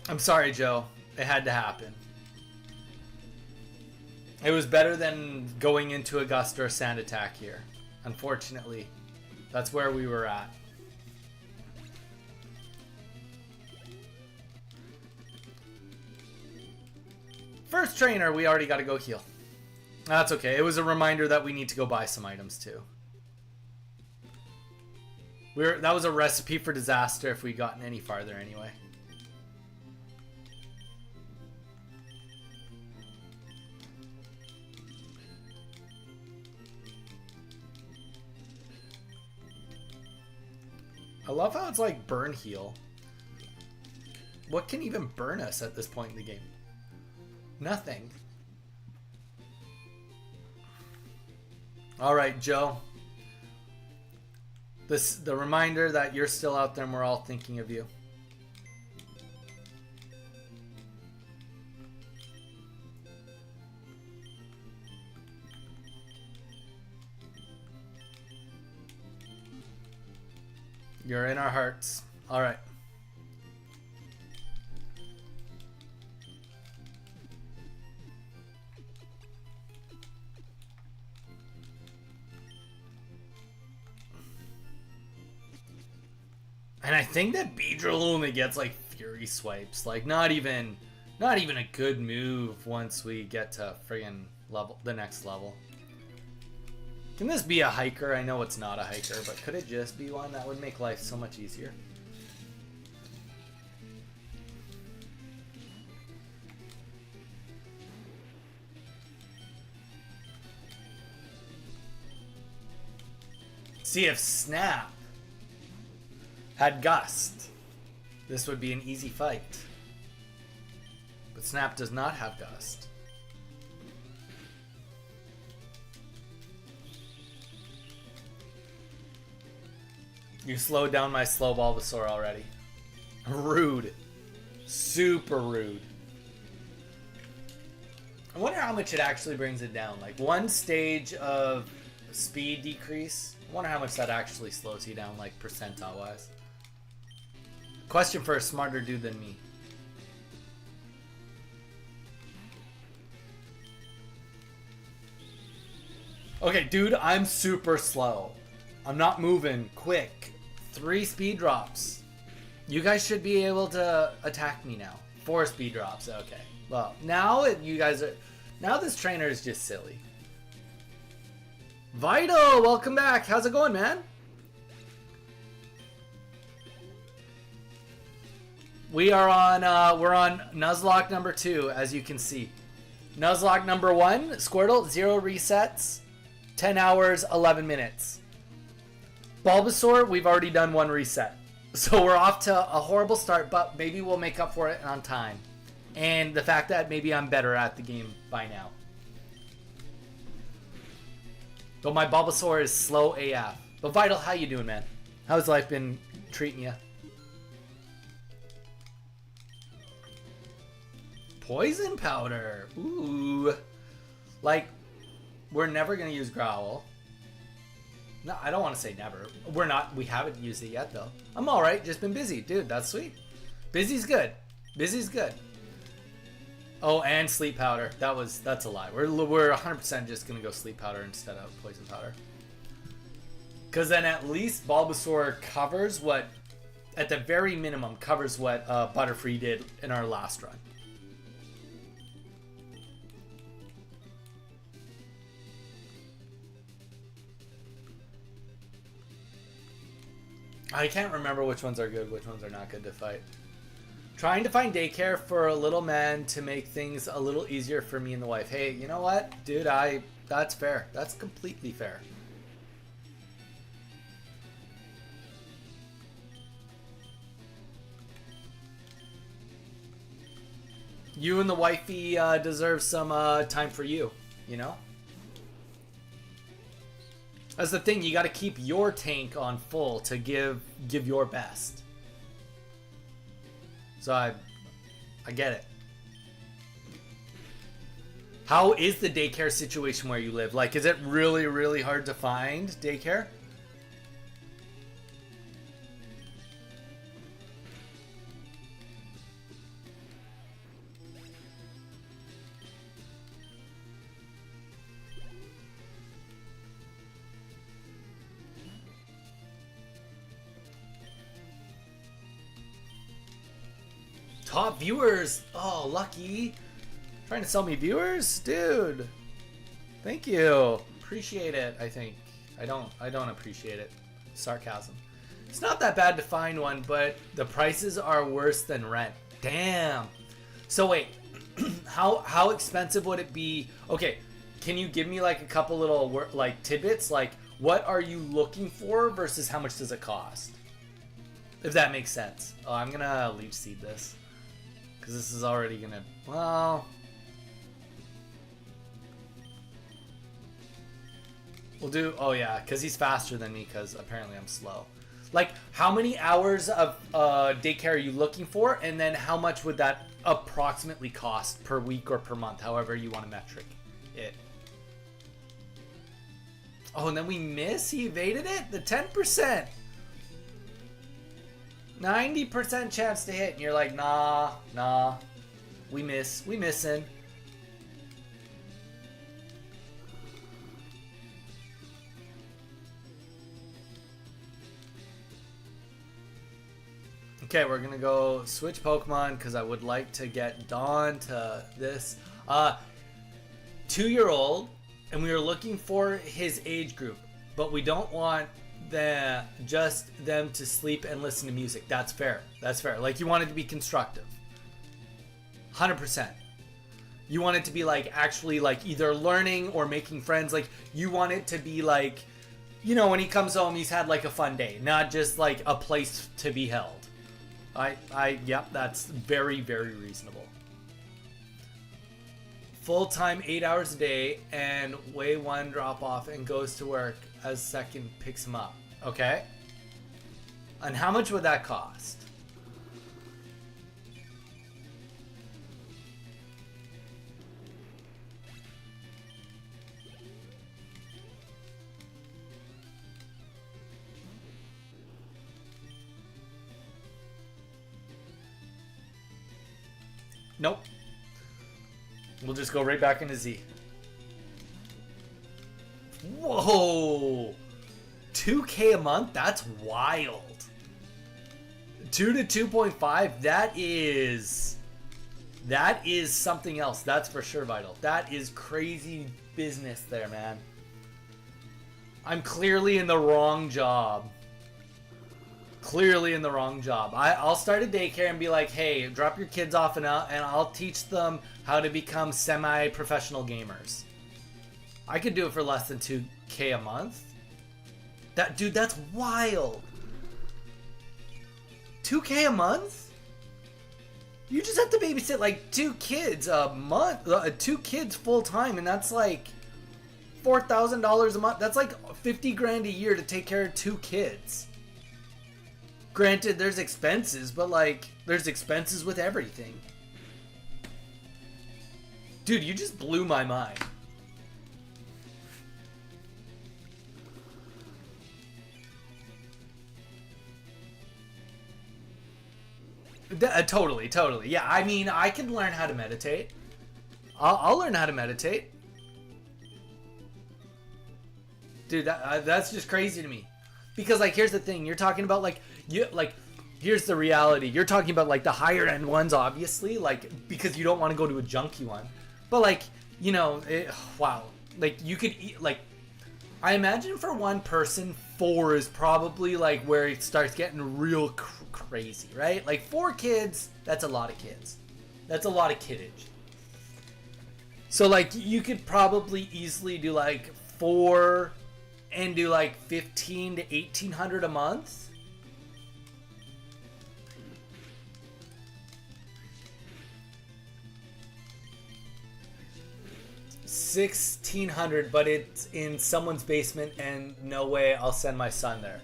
I'm sorry, Joe. It had to happen. It was better than going into a Gust or a Sand Attack here. Unfortunately, that's where we were at. First trainer, we already got to go heal. That's okay. It was a reminder that we need to go buy some items too. That was a recipe for disaster if we'd gotten any farther anyway. I love how it's like burn heal. What can even burn us at this point in the game? Nothing. Alright, Joe. The reminder that you're still out there and we're all thinking of you. You're in our hearts. Alright. And I think that Beedrill only gets like Fury Swipes. Like not even Not even a good move once we get to friggin' level, the next level. Can this be a hiker? I know it's not a hiker, but could it just be one? That would make life so much easier. See, if Snap had Gust, this would be an easy fight. But Snap does not have Gust. You slowed down my slow Bulbasaur already. Rude. Super rude. I wonder how much it actually brings it down. Like one stage of speed decrease. I wonder how much that actually slows you down, like percentile wise. Question for a smarter dude than me. Okay, dude, I'm super slow. I'm not moving quick. 3 speed drops. You guys should be able to attack me now. 4 speed drops. Okay. Well, now you guys are. Now this trainer is just silly. Vital, welcome back. How's it going, man? We are on. We're on Nuzlocke number 2, as you can see. Nuzlocke number 1, Squirtle, 0 resets, 10 hours, 11 minutes. Bulbasaur, we've already done 1 reset. So we're off to a horrible start, but maybe we'll make up for it on time. And the fact that maybe I'm better at the game by now. Though my Bulbasaur is slow AF. But Vital, how you doing, man? How's life been treating you? Poison powder. Ooh. Like, we're never going to use Growl. No, I don't want to say never. We haven't used it yet, though. I'm alright, just been busy. Dude, that's sweet. Busy's good. Busy's good. Oh, and sleep powder. That's a lie. We're 100% just going to go sleep powder instead of poison powder. Because then at least Bulbasaur covers what, at the very minimum, covers what Butterfree did in our last run. I can't remember which ones are good, which ones are not good to fight. Trying to find daycare for a little man to make things a little easier for me and the wife. Hey, you know what? Dude, that's fair. That's completely fair. You and the wifey deserve some time for you, you know? That's the thing, you got to keep your tank on full to give your best. So I get it. How is the daycare situation where you live? Like, is it really, really hard to find daycare? Top viewers. Oh, lucky. Trying to sell me viewers? Dude. Thank you. Appreciate it, I think. I don't appreciate it. Sarcasm. It's not that bad to find one, but the prices are worse than rent. Damn. So wait. How expensive would it be? Okay, can you give me like a couple little like tidbits? Like, what are you looking for versus how much does it cost? If that makes sense. Oh, I'm gonna leech seed this. Because this is already gonna, well, we'll do, oh yeah, because he's faster than me because apparently I'm slow. Like, how many hours of daycare are you looking for? And then how much would that approximately cost per week or per month, however you want to metric it. Oh, and then we miss? He evaded it? The 10%. 90% chance to hit, and you're like, nah, we missing. Okay, we're gonna go switch Pokemon because I would like to get Dawn to this. 2-year-old, and we are looking for his age group, but we don't want just them to sleep and listen to music. That's fair. That's fair. Like, you want it to be constructive. 100%. You want it to be like actually like either learning or making friends. Like, you want it to be like, you know, when he comes home, he's had like a fun day, not just like a place to be held. Yep, that's very, very reasonable. Full-time 8 hours a day, and way 1 drop off and goes to work as second picks him up. Okay. And how much would that cost? Nope. We'll just go right back into Z. Whoa! 2K a month? That's wild. 2 to 2.5? That is something else. That's for sure, Vital. That is crazy business there, man. I'm clearly in the wrong job. Clearly in the wrong job. I'll start a daycare and be like, hey, drop your kids off and I'll teach them how to become semi-professional gamers. I could do it for less than 2K a month. Dude, that's wild. 2K a month? You just have to babysit like 2 kids a month, 2 kids full time, and that's like $4,000 a month. That's like 50 grand a year to take care of 2 kids. Granted, there's expenses, but like, there's expenses with everything. Dude, you just blew my mind. Totally. Yeah, I mean, I can learn how to meditate. I'll learn how to meditate. Dude, that's just crazy to me. Because, like, here's the thing. You're talking about, like, here's the reality. You're talking about, like, the higher end ones, obviously, like, because you don't want to go to a junky one. But, like, you know, wow. Like, you could eat, like, I imagine for one person, 4 is probably, like, where it starts getting real crazy, right? Like, 4 kids, that's a lot of kids. That's a lot of kiddage. So, like, you could probably easily do, like, 4 and do, like, 15 to 1,800 a month. 1,600, but it's in someone's basement, and no way I'll send my son there.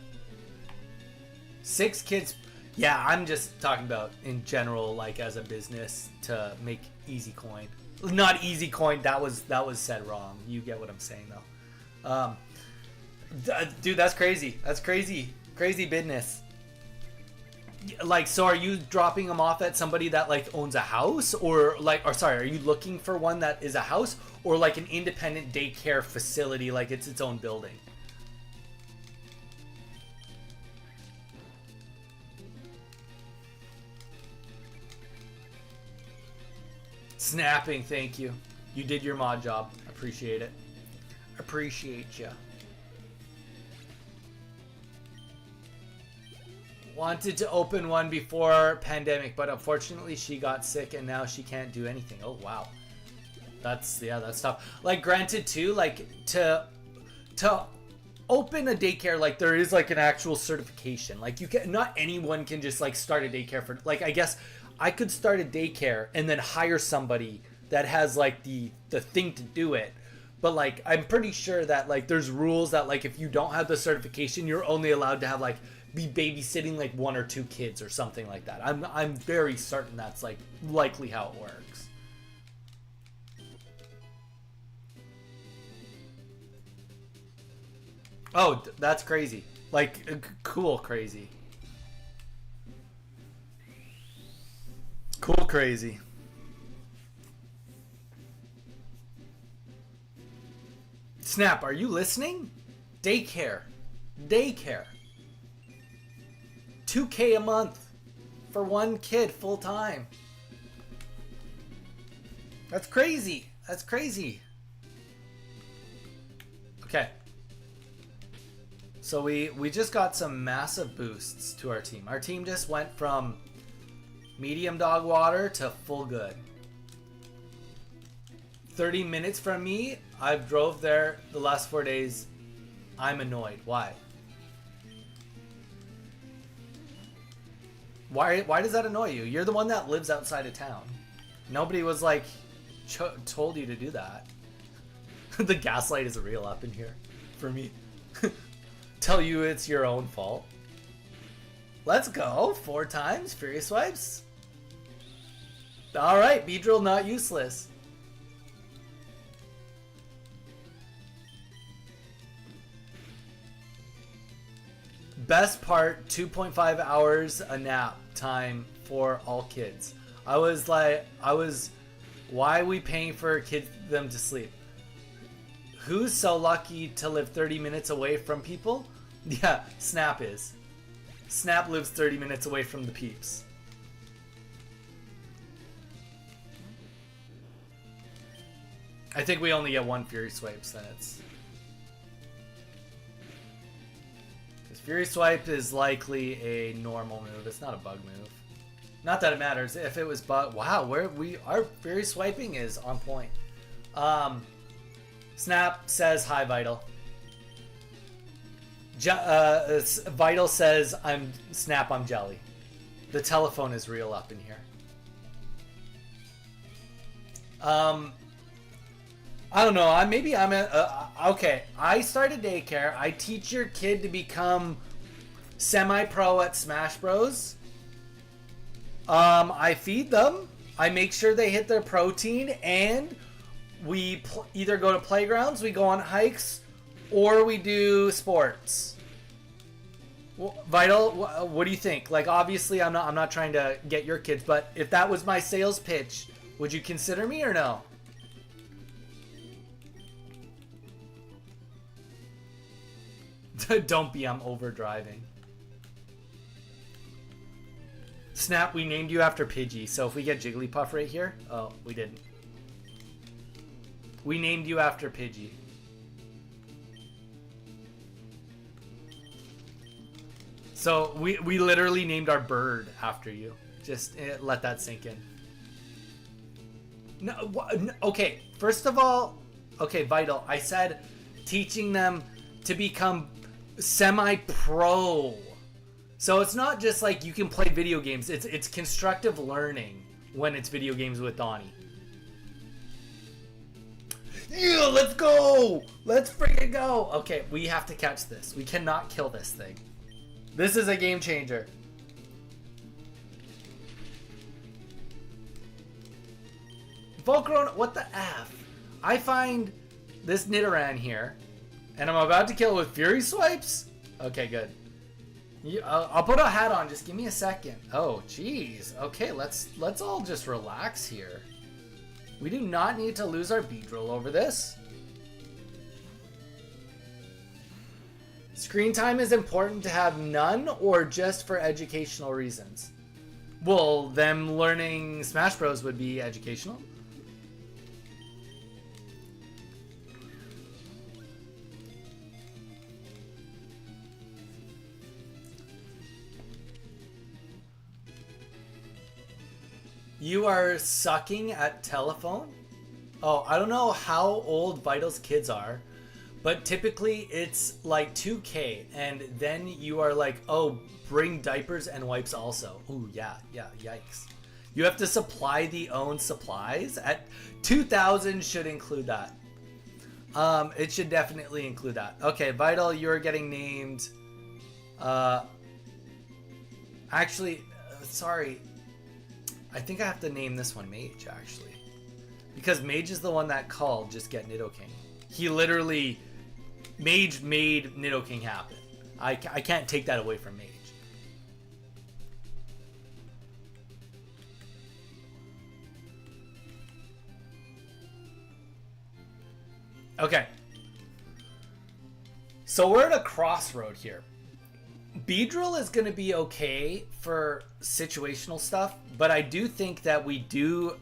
6 kids. Yeah, I'm just talking about in general, like, as a business to make easy coin. Not easy coin. That was said wrong. You get what I'm saying, though. Dude, that's crazy. That's crazy. Crazy business. Like, so are you dropping them off at somebody that, like, owns a house? Or, like, or sorry, are you looking for one that is a house? Or, like, an independent daycare facility, like it's its own building? Snapping, thank you. You did your mod job. Appreciate it. Appreciate ya. Wanted to open one before pandemic, but unfortunately she got sick and now she can't do anything. Oh, wow. That's tough. Like, granted too, like, to open a daycare, like, there is, like, an actual certification. Like, you can, not anyone can just, like, start a daycare for, like, I guess I could start a daycare and then hire somebody that has, like, the thing to do it. But, like, I'm pretty sure that, like, there's rules that, like, if you don't have the certification, you're only allowed to have, like, be babysitting, like, 1 or 2 kids or something like that. I'm very certain that's, like, likely how it works. Oh, that's crazy. Like, cool crazy. Cool crazy. Snap, are you listening? Daycare. 2K a month. for one kid full time. That's crazy. That's crazy. Okay. So we just got some massive boosts to our team. Our team just went from medium dog water to full good. 30 minutes from me. I've drove there the last 4 days. I'm annoyed. Why? Why does that annoy you? You're the one that lives outside of town. Nobody was like told you to do that. The gaslight is real up in here for me. Tell you it's your own fault. Let's go. 4 times. Fury swipes. Alright, Beedrill not useless. Best part, 2.5 hours a nap time for all kids. I was, why are we paying for them to sleep? Who's so lucky to live 30 minutes away from people? Yeah, Snap is. Snap lives 30 minutes away from the peeps. I think we only get 1 Fury Swipes, then it's... Because Fury Swipe is likely a normal move, it's not a bug move. Not that it matters, if it was bug... Wow, our Fury Swiping is on point. Snap says, hi, Vital. Vital says, Snap, I'm jelly. The telephone is real up in here. I don't know. Maybe I'm okay. I started daycare. I teach your kid to become semi-pro at Smash Bros. I feed them. I make sure they hit their protein, and we either go to playgrounds, we go on hikes, or we do sports. Well, Vital, what do you think? Like, obviously, I'm not trying to get your kids, but if that was my sales pitch, would you consider me or no? Don't be, I'm overdriving. Snap, we named you after Pidgey, so if we get Jigglypuff right here... Oh, we didn't. We named you after Pidgey. So, we literally named our bird after you. Just let that sink in. No, okay, first of all... Okay, Vital, I said teaching them to become semi-pro. So it's not just like you can play video games. It's constructive learning when it's video games with Donnie. Yeah, let's go! Let's freaking go! Okay, we have to catch this. We cannot kill this thing. This is a game changer. Volcarona, what the F? I find this Nidoran here, and I'm about to kill it with Fury Swipes? Okay, good. I'll put a hat on. Just give me a second. Oh, jeez. Okay, let's all just relax here. We do not need to lose our Beedrill over this. Screen time is important to have none or just for educational reasons? Well, them learning Smash Bros would be educational. You are sucking at telephone? Oh, I don't know how old Vital's kids are, but typically it's like 2K, and then you are like, oh, bring diapers and wipes also. Ooh, yeah, yikes. You have to supply the own supplies. At 2,000 should include that. It should definitely include that. Okay, Vital, you're getting named. Actually, sorry. I think I have to name this one Mage, actually. Because Mage is the one that called just get Nidoking. He literally... Mage made Nidoking happen. I can't take that away from Mage. Okay. So we're at a crossroad here. Beedrill is going to be okay for situational stuff, but I do think that we do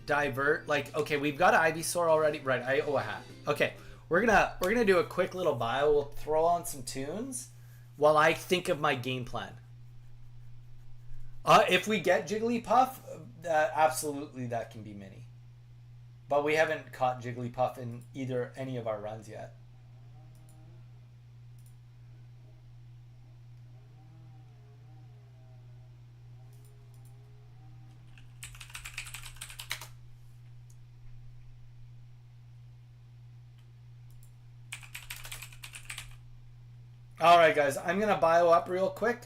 divert. Like, okay, we've got Ivysaur already. Right, I owe a hat. Okay, we're gonna do a quick little bio. We'll throw on some tunes while I think of my game plan. If we get Jigglypuff, absolutely that can be Mini. But we haven't caught Jigglypuff in any of our runs yet. Alright guys, I'm going to bio up real quick.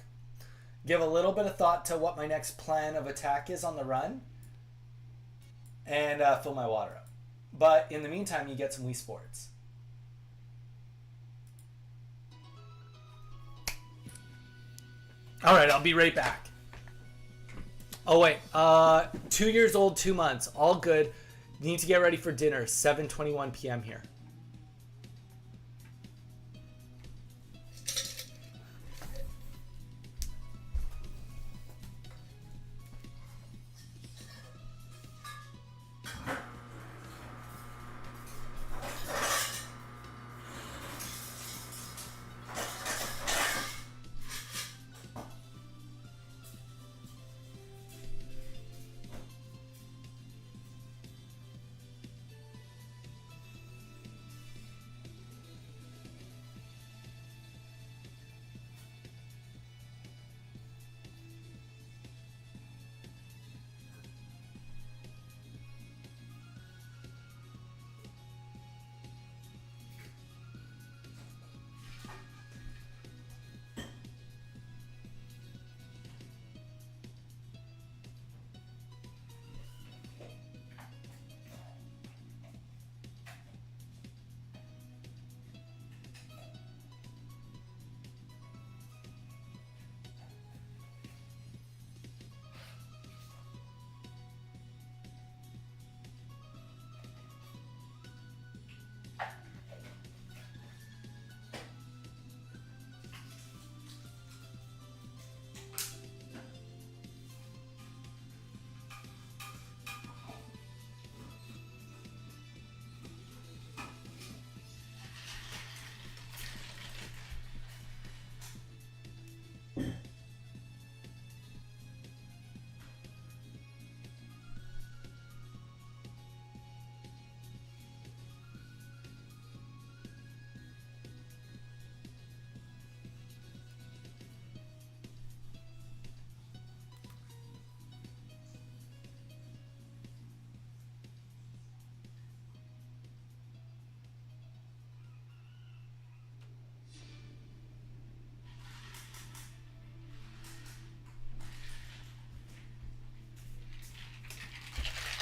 Give a little bit of thought to what my next plan of attack is on the run. And fill my water up. But in the meantime, you get some Wii Sports. Alright, I'll be right back. Oh wait, 2 years old, 2 months. All good. Need to get ready for dinner. 7:21 p.m. here.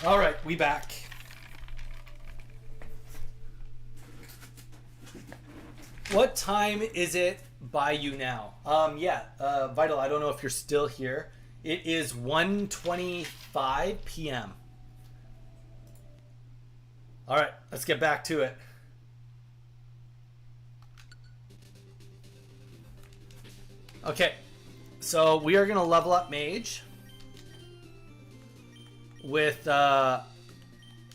All right, we back. What time is it by you now? Vital, I don't know if you're still here. It is 1:25 p.m. All right, let's get back to it. Okay, so we are going to level up Mage. With, that's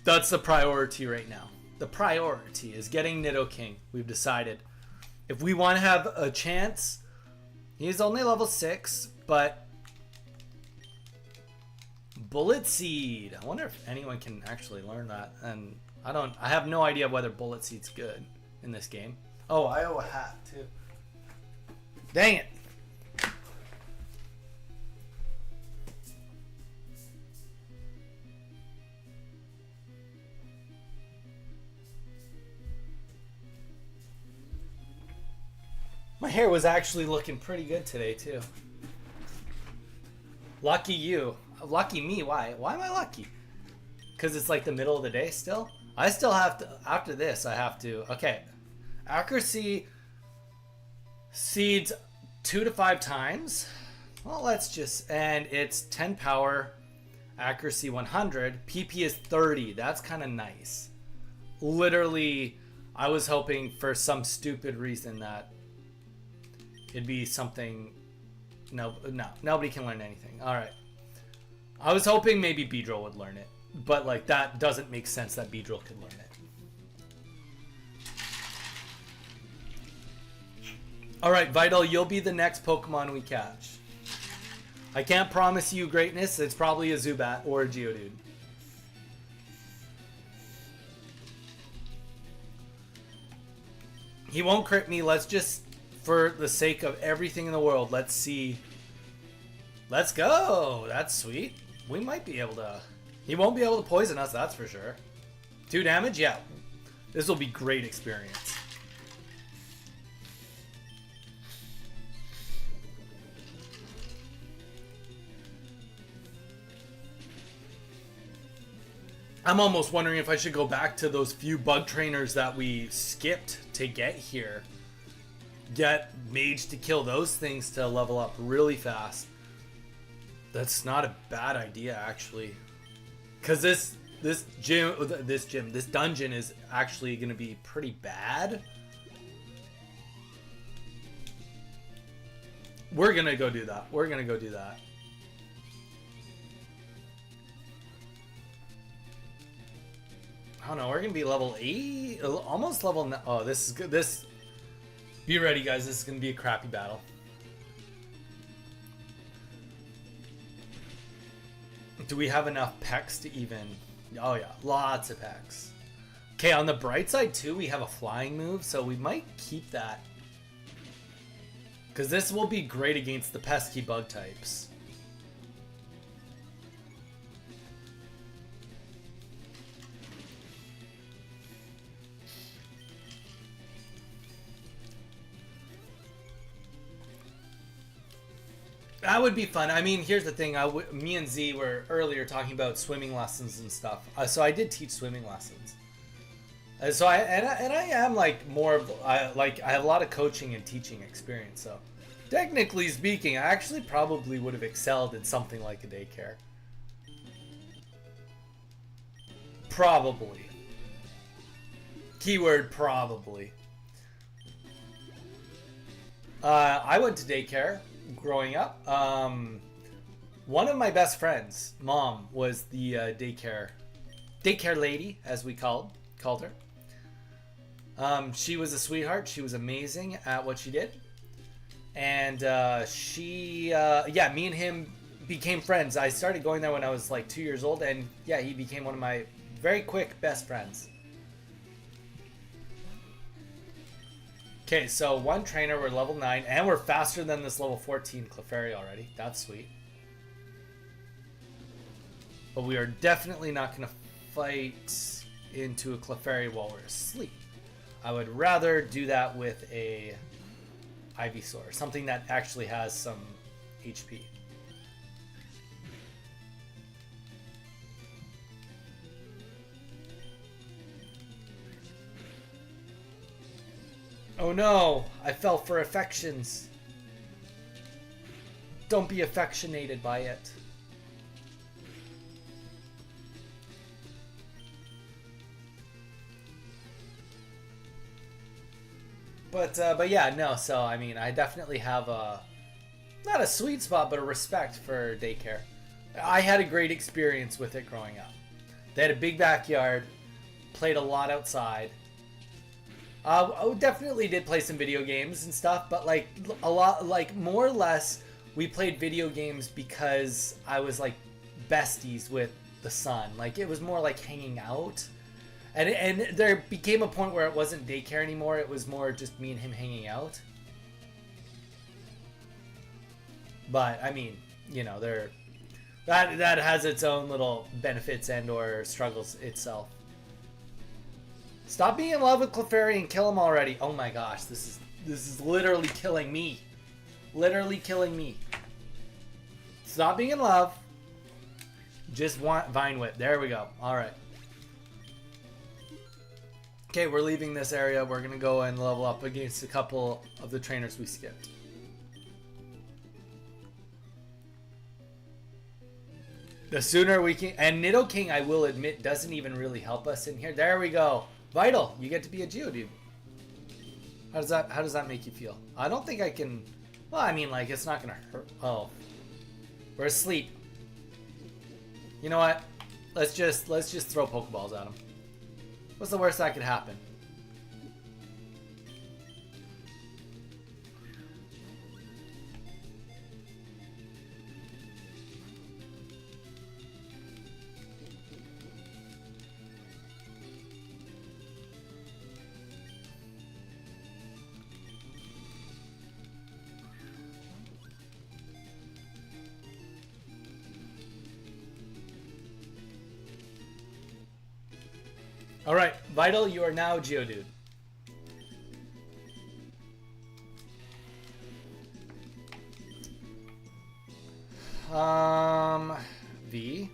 the priority right now. The priority is getting Nidoking, we've decided. If we want to have a chance, he's only level 6, but Bullet Seed. I wonder if anyone can actually learn that. And I have no idea whether Bullet Seed's good in this game. Oh, I owe a hat too. Dang it. My hair was actually looking pretty good today, too. Lucky you. Lucky me. Why? Why am I lucky? Because it's like the middle of the day still? I still have to... After this, I have to... Okay. Accuracy seeds 2 to 5 times. Well, let's just... And it's 10 power. Accuracy 100. PP is 30. That's kind of nice. Literally, I was hoping for some stupid reason that... it'd be something. No, nobody can learn anything. All right. I was hoping maybe Beedrill would learn it, but like that doesn't make sense that Beedrill could learn it. All right, Vital, you'll be the next Pokemon we catch. I can't promise you greatness. It's probably a Zubat or a Geodude. He won't crit me. Let's just, for the sake of everything in the world, let's see. Let's go. That's sweet. We might be able to. He won't be able to poison us, that's for sure. 2 damage? Yeah. This will be great experience. I'm almost wondering if I should go back to those few bug trainers that we skipped to get here. Get Mage to kill those things to level up really fast. That's not a bad idea, actually. Because this dungeon is actually going to be pretty bad. We're going to go do that. We're going to go do that. I don't know, we're gonna be level 8, almost level 9. Oh, this is good. This, be ready, guys. This is gonna be a crappy battle. Do we have enough pecks to even? Oh yeah, lots of pecks. Okay, on the bright side too, we have a flying move, so we might keep that, because this will be great against the pesky bug types. That would be fun. I mean, here's the thing. Me and Z were earlier talking about swimming lessons and stuff. So I did teach swimming lessons. So I am like more of I have a lot of coaching and teaching experience. So technically speaking, I actually probably would have excelled in something like a daycare. Probably. Keyword probably. I went to daycare growing up. One of my best friends' mom was the daycare lady, as we called her. She was a sweetheart. She was amazing at what she did, and yeah, me and him became friends. I started going there when I was like 2 years old, and yeah, he became one of my very quick best friends. Okay, so one trainer, we're level 9, and we're faster than this level 14 Clefairy already. That's sweet. But we are definitely not going to fight into a Clefairy while we're asleep. I would rather do that with a Ivysaur, something that actually has some HP. Oh no, I fell for affections. Don't be affectionated by it. But yeah, no, so I mean, I definitely have not a sweet spot, but a respect for daycare. I had a great experience with it growing up. They had a big backyard, played a lot outside. I definitely did play some video games and stuff, but like a lot, like more or less, we played video games because I was like besties with the son. Like it was more like hanging out, and there became a point where it wasn't daycare anymore. It was more just me and him hanging out. But I mean, you know, that has its own little benefits and or struggles itself. Stop being in love with Clefairy and kill him already. Oh my gosh, this is literally killing me. Literally killing me. Stop being in love. Just want Vine Whip. There we go. Alright. Okay, we're leaving this area. We're going to go and level up against a couple of the trainers we skipped. The sooner we can... And Nidoking, I will admit, doesn't even really help us in here. There we go. Vital, you get to be a Geodude. How does that make you feel? I don't think I can Well, I mean, like, it's not gonna hurt. Oh. We're asleep. You know what? Let's just throw Pokeballs at him. What's the worst that could happen? Alright, Vital, you are now Geodude. V.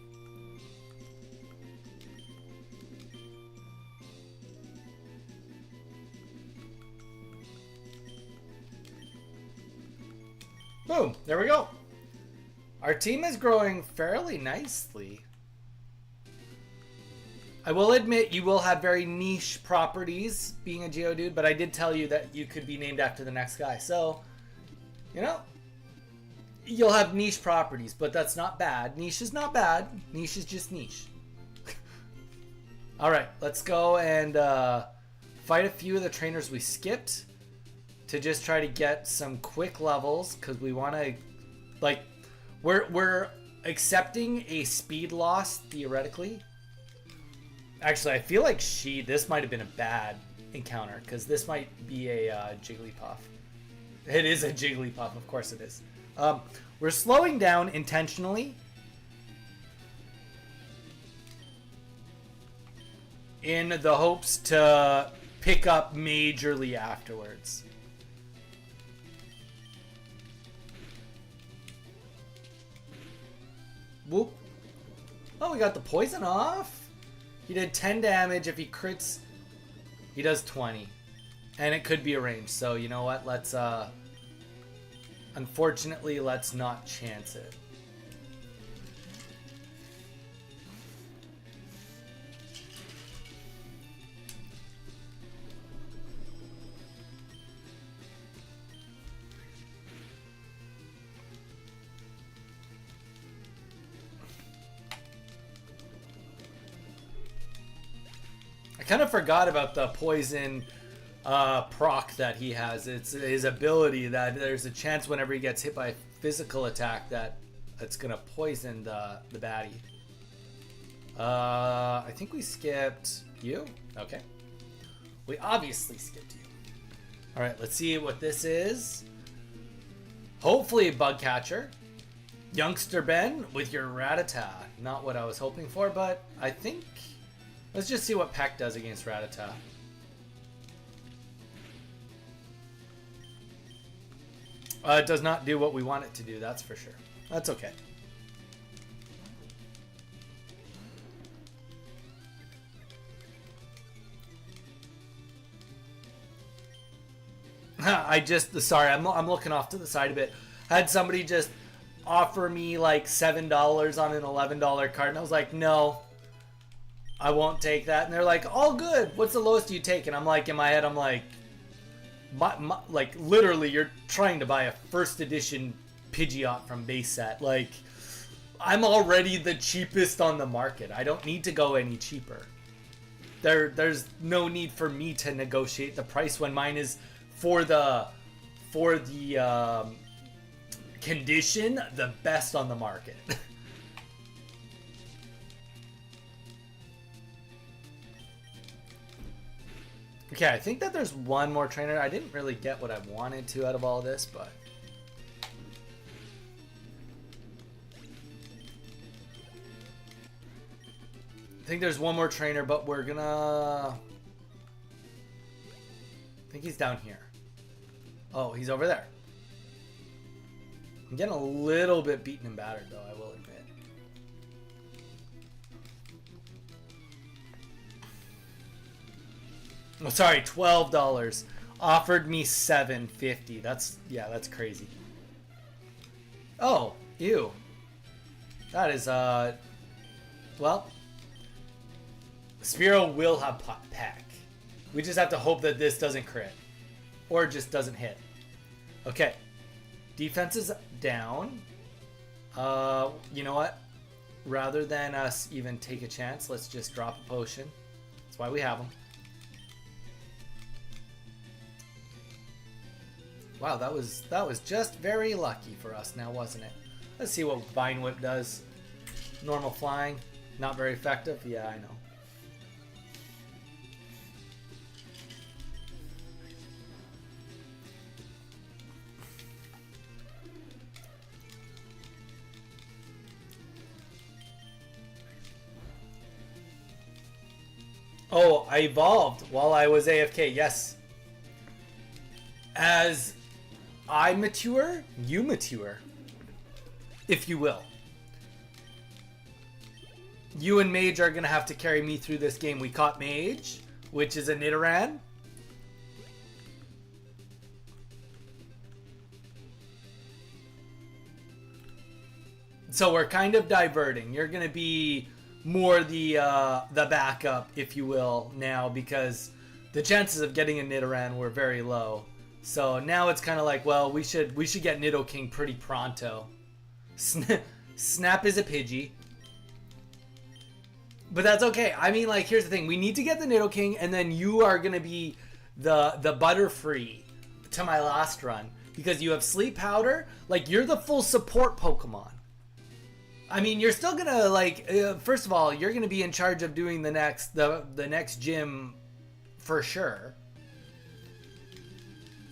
Boom, there we go. Our team is growing fairly nicely. I will admit you will have very niche properties being a Geodude, but I did tell you that you could be named after the next guy. So, you know, you'll have niche properties, but that's not bad. Niche is not bad. Niche is just niche. All right, let's go and fight a few of the trainers we skipped to just try to get some quick levels because we want to, like, we're accepting a speed loss theoretically. Actually, I feel like this might have been a bad encounter because this might be a Jigglypuff. It is a Jigglypuff, of course it is. We're slowing down intentionally in the hopes to pick up majorly afterwards. Whoop. Oh, we got the poison off. He did 10 damage. If he crits, he does 20. And it could be a range. So, you know what? Let's, unfortunately, let's not chance it. I kind of forgot about the poison proc that he has. It's his ability that there's a chance whenever he gets hit by a physical attack that it's gonna poison the baddie. I think we skipped you. Okay, we obviously skipped you. All right, let's see what this is. Hopefully a bug catcher. Youngster Ben with your Rattata. Not what I was hoping for, but I think. Let's just see what Peck does against Rattata. It does not do what we want it to do, that's for sure. That's okay. Sorry, I'm looking off to the side a bit. I had somebody just offer me like $7 on an $11 card, and I was like, no. I won't take that. And they're like, all good. What's the lowest you take? And I'm like, in my head, I'm like, like literally you're trying to buy a first edition Pidgeot from base set. Like, I'm already the cheapest on the market. I don't need to go any cheaper. There's no need for me to negotiate the price when mine is for the condition the best on the market. Okay, I think that there's one more trainer. I didn't really get what I wanted to out of all this, but... I think there's one more trainer, but we're gonna... I think he's down here. Oh, he's over there. I'm getting a little bit beaten and battered, though, I will admit. Oh, sorry, $12. Offered me $7.50. That's crazy. Oh, ew. That is, well, Spearow will have Peck. We just have to hope that this doesn't crit. Or just doesn't hit. Okay. Defense is down. You know what? Rather than us even take a chance, let's just drop a potion. That's why we have them. Wow, that was just very lucky for us now, wasn't it? Let's see what Vine Whip does. Normal flying, not very effective. Yeah, I know. Oh, I evolved while I was AFK, yes. As I mature, you mature. If you will. You and Mage are going to have to carry me through this game. We caught Mage, which is a Nidoran. So we're kind of diverting. You're going to be more the backup, if you will, now, because the chances of getting a Nidoran were very low. So now it's kind of like, well, we should get Nidoking pretty pronto. Snap is a Pidgey. But that's okay. I mean, like, here's the thing. We need to get the Nidoking, and then you are going to be the Butterfree to my last run. Because you have Sleep Powder. Like, you're the full support Pokemon. I mean, you're still going to, like, first of all, you're going to be in charge of doing the next gym for sure.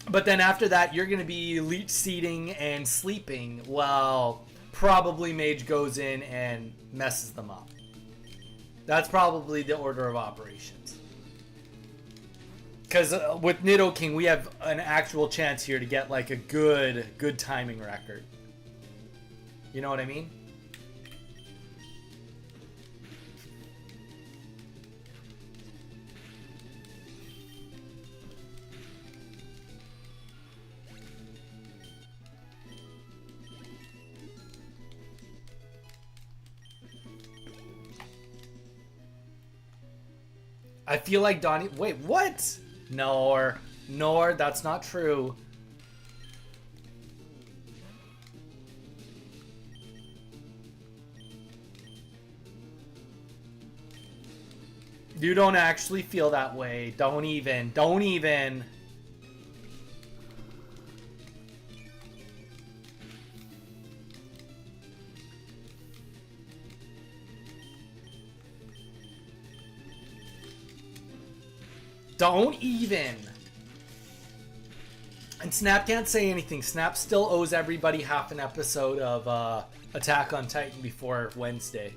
But then after that, you're going to be leech seeding and sleeping while probably Mage goes in and messes them up. That's probably the order of operations. Because with Nidoking, we have an actual chance here to get like a good timing record. You know what I mean? I feel like Donnie... Wait, what? Nor, that's not true. You don't actually feel that way. Don't even. Don't even. And Snap can't say anything. Snap still owes everybody half an episode of Attack on Titan before Wednesday.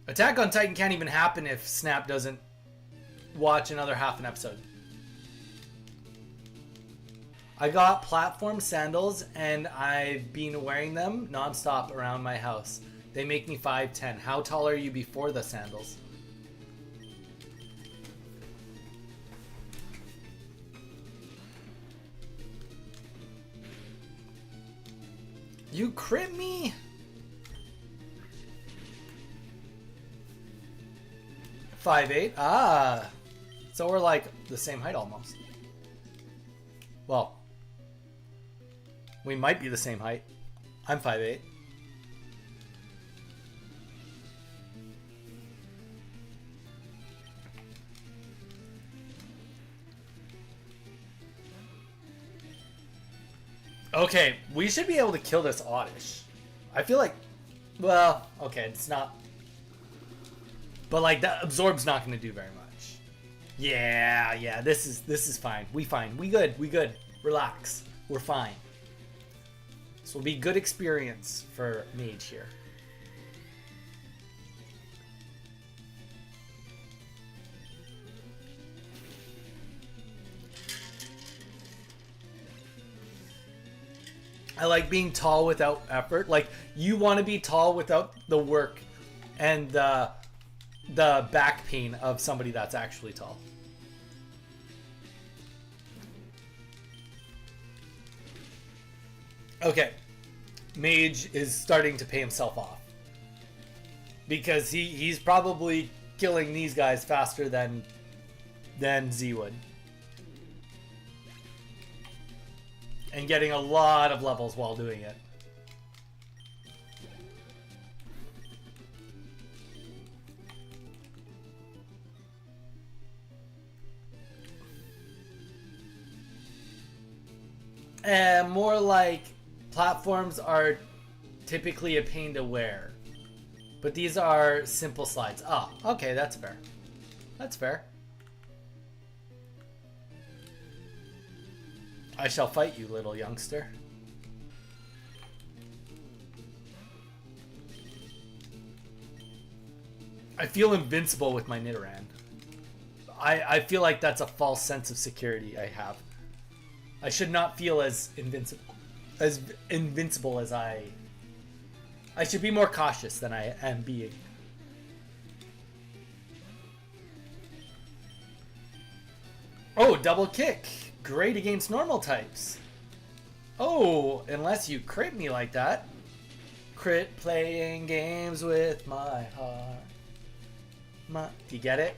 Attack on Titan can't even happen if Snap doesn't watch another half an episode. I got platform sandals and I've been wearing them nonstop around my house. They make me 5'10". How tall are you before the sandals? You crit me? (5'8". Ah. So we're like the same height almost. Well, we might be the same height. I'm 5'8". Okay, we should be able to kill this Oddish. I feel like, well, okay, it's not. But like that Absorb's not going to do very much. Yeah, this is fine. We good. Relax. We're fine. This will be good experience for Mage here. I like being tall without effort. Like, you want to be tall without the work and the back pain of somebody that's actually tall. Okay. Mage is starting to pay himself off. Because he's probably killing these guys faster than Z would. and getting a lot of levels while doing it. And more like platforms are typically a pain to wear. But these are simple slides. Ah, okay, that's fair. That's fair. I shall fight you, little youngster. I feel invincible with my Nidoran. I feel like that's a false sense of security I have. I should not feel as invincible as I should be more cautious than I am being. Oh, double kick. Great against normal types. Oh, unless you crit me like that. Crit playing games with my heart. Do you get it?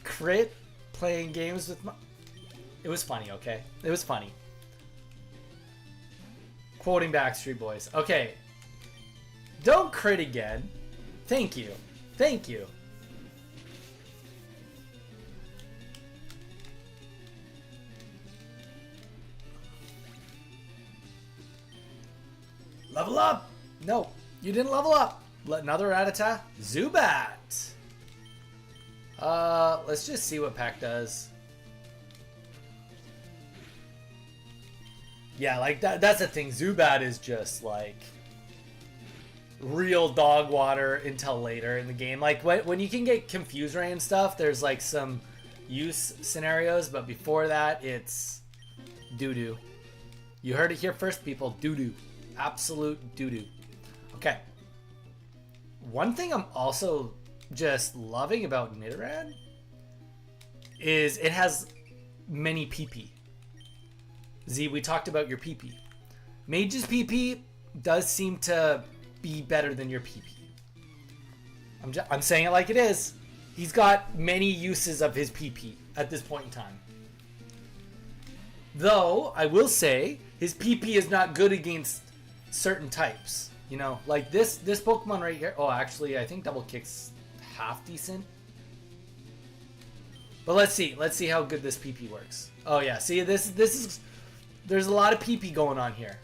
Crit playing games with my... It was funny, okay? It was funny. Quoting Backstreet Boys. Okay. Don't crit again. Thank you. Thank you. Level up! No, you didn't level up. Another Rattata. Zubat. Let's just see what pack does. Yeah, like that's the thing. Zubat is just like real dog water until later in the game. Like when you can get Confuse Ray and stuff, there's like some use scenarios, but before that, it's doo-doo. You heard it here first, people. Doo-doo. Absolute doo-doo. Okay. One thing I'm also just loving about Nidoran is it has many PP. Z, we talked about your PP. Mage's PP does seem to be better than your PP. I'm saying it like it is. He's got many uses of his PP at this point in time. Though, I will say, his PP is not good against certain types. You know, like this Pokemon right here. Oh, actually, I think Double Kick's half decent. But let's see how good this PP works. Oh yeah, see this is... There's a lot of PP going on here.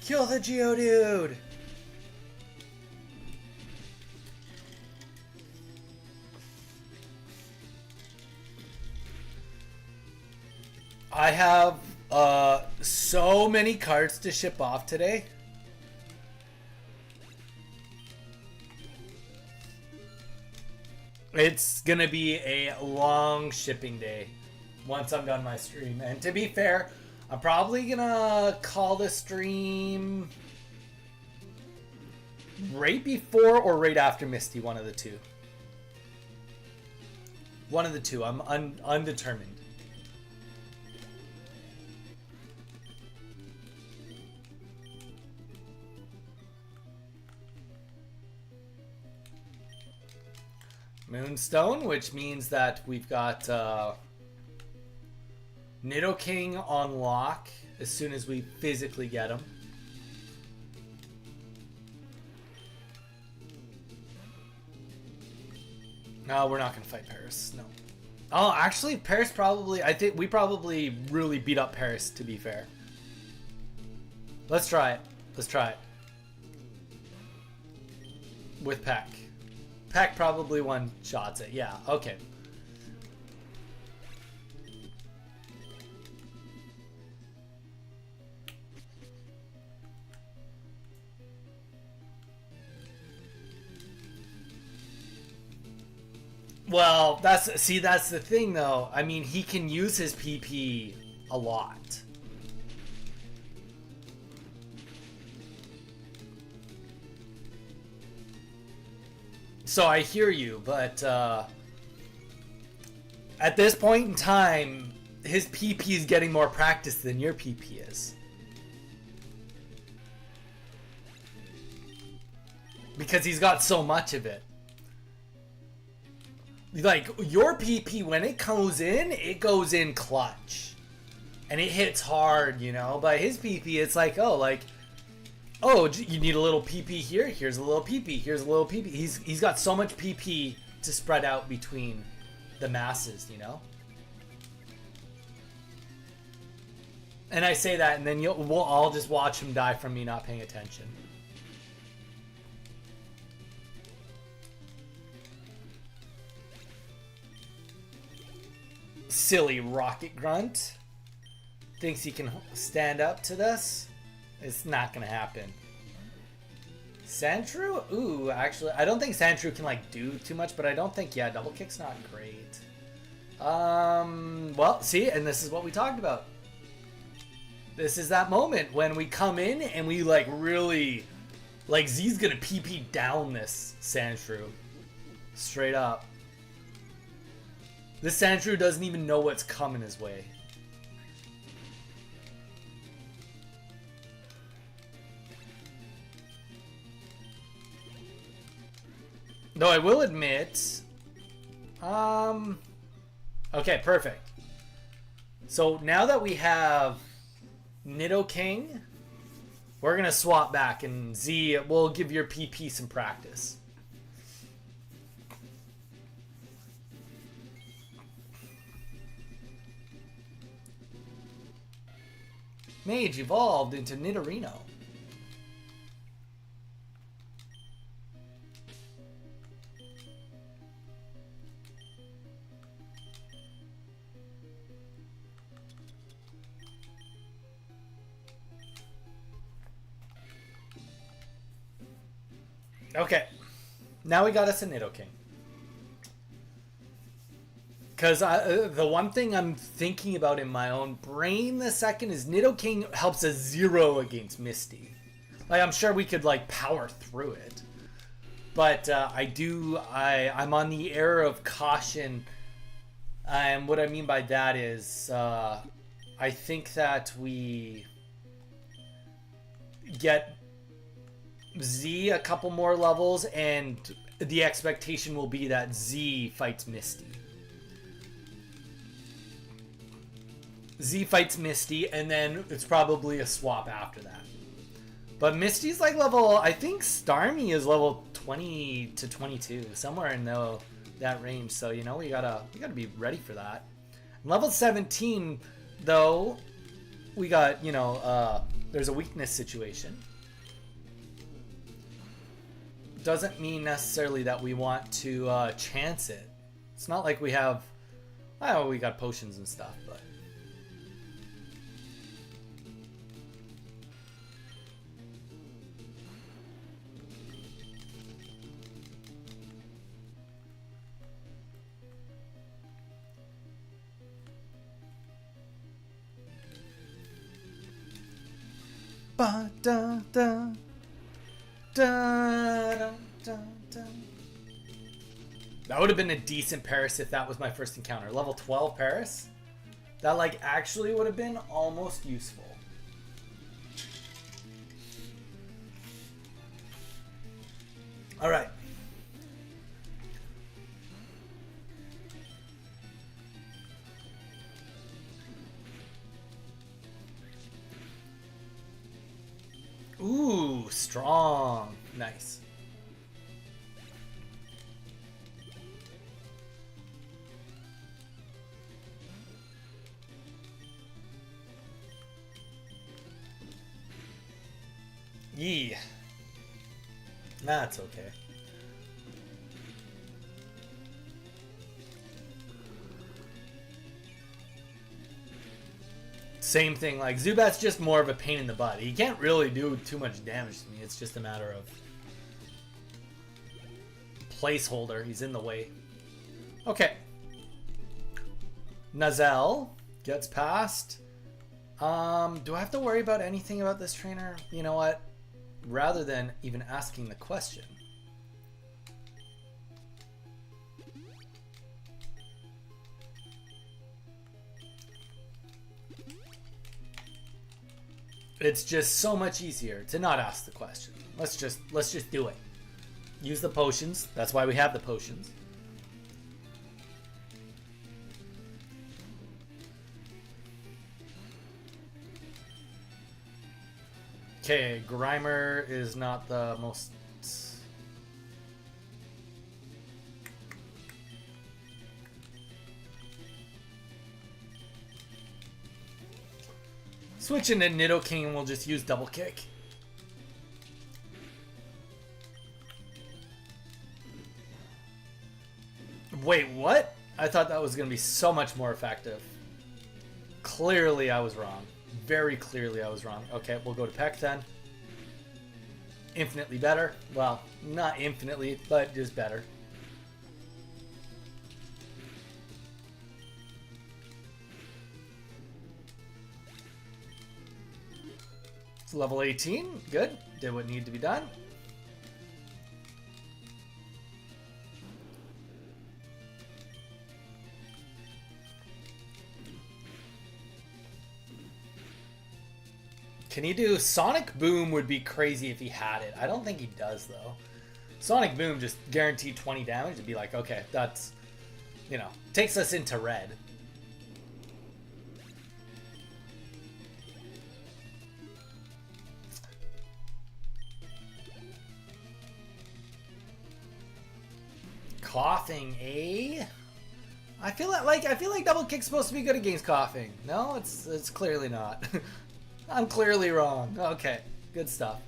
Kill the Geodude! I have so many cards to ship off today. It's gonna be a long shipping day once I'm done my stream. And to be fair, I'm probably gonna call the stream right before or right after Misty, one of the two. One of the two. I'm undetermined. Moonstone, which means that we've got Nidoking on lock as soon as we physically get him. No, we're not going to fight Paris. No. Oh, actually, Paris probably... I think we probably really beat up Paris, to be fair. Let's try it. Let's try it. With Peck. Peck probably one-shots it. Yeah, okay. Well, that's the thing though. I mean, he can use his PP a lot. So I hear you, but at this point in time, his PP is getting more practice than your PP is. Because he's got so much of it. Like, your PP, when it goes in clutch. And it hits hard, you know? But his PP, it's like, oh, you need a little PP here? Here's a little PP. Here's a little PP. He's got so much PP to spread out between the masses, you know? And I say that, and then we'll all just watch him die from me not paying attention. Silly Rocket Grunt. Thinks he can stand up to this? It's not gonna happen. Sandshrew? Ooh, actually, I don't think Sandshrew can, like, do too much, but I don't think, yeah, double kick's not great. Well, see, and this is what we talked about. This is that moment when we come in and we, like, really, like, Z's gonna PP down this Sandshrew. Straight up. This Sandshrew doesn't even know what's coming his way. Though I will admit, okay, perfect. So now that we have Nidoking, we're gonna swap back, and Z will give your PP some practice. Mage evolved into Nidorino. Okay, now we got us a Nidoking. Because the one thing I'm thinking about in my own brain the second is Nidoking helps us 0 against Misty. Like, I'm sure we could, like, power through it. But I'm on the air of caution. And what I mean by that is, I think that we get Z a couple more levels, and the expectation will be that Z fights Misty. Z fights Misty, and then it's probably a swap after that. But Misty's like level, I think Starmie is level 20 to 22, somewhere in that range. So, you know, we gotta be ready for that. Level 17, though, we got, you know, there's a weakness situation. Doesn't mean necessarily that we want to chance it. It's not like we have, well, we got potions and stuff, but. Ba, da, da. Da, da, da, da. That would have been a decent Paris if that was my first encounter. Level 12 Paris? That, like, actually would have been almost useful. Alright. Ooh, strong. Nice. Yee. That's okay. Same thing, like, Zubat's just more of a pain in the butt. He can't really do too much damage to me. It's just a matter of placeholder. He's in the way. Okay. Nuzlocke gets past. Do I have to worry about anything about this trainer? You know what? Rather than even asking the question. It's just so much easier to not ask the question. Let's just do it. Use the potions. That's why we have the potions. Okay, Grimer is not the most... Switch into Nidoking and we'll just use double kick. Wait, what? I thought that was going to be so much more effective. Clearly I was wrong. Very clearly I was wrong. Okay, we'll go to Peck then. Infinitely better. Well, not infinitely, but just better. Level 18. Good. Did what needed to be done. Can he do Sonic Boom? Would be crazy if he had it. I don't think he does though. Sonic Boom just guaranteed 20 damage. It'd be like, okay, that's, you know, takes us into red. Coughing, eh? I feel like double kick's supposed to be good against coughing. No, it's clearly not. I'm clearly wrong. Okay, good stuff.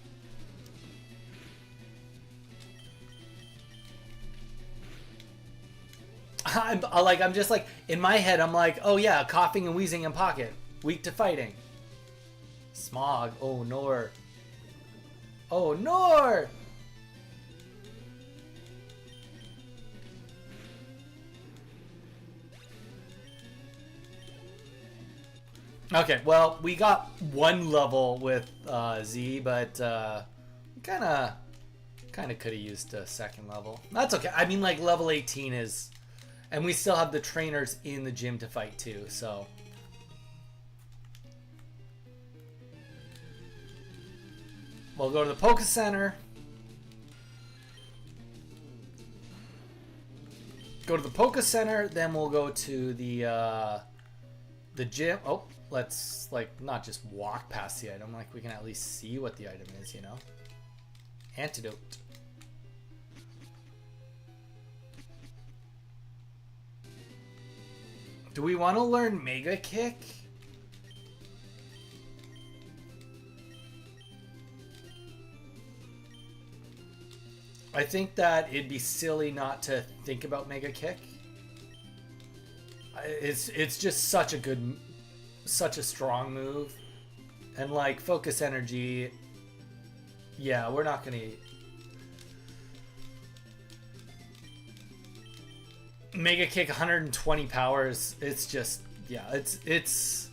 I'm just like, in my head, I'm like, oh yeah, coughing and wheezing in pocket. Weak to fighting. Smog. Oh, Nor. Oh, Nor! Okay, well, we got one level with Z, but kind of could have used a second level. That's okay. I mean, like, level 18 is... And we still have the trainers in the gym to fight, too, so... We'll go to the Poké Center. Go to the Poké Center, then we'll go to the gym. Oh, let's, like, not just walk past the item. Like, we can at least see what the item is, you know? Antidote. Do we want to learn Mega Kick? I think that it'd be silly not to think about Mega Kick. It's just such a strong move, and like Focus Energy. Yeah, we're not gonna Mega Kick 120 powers. It's just, yeah, it's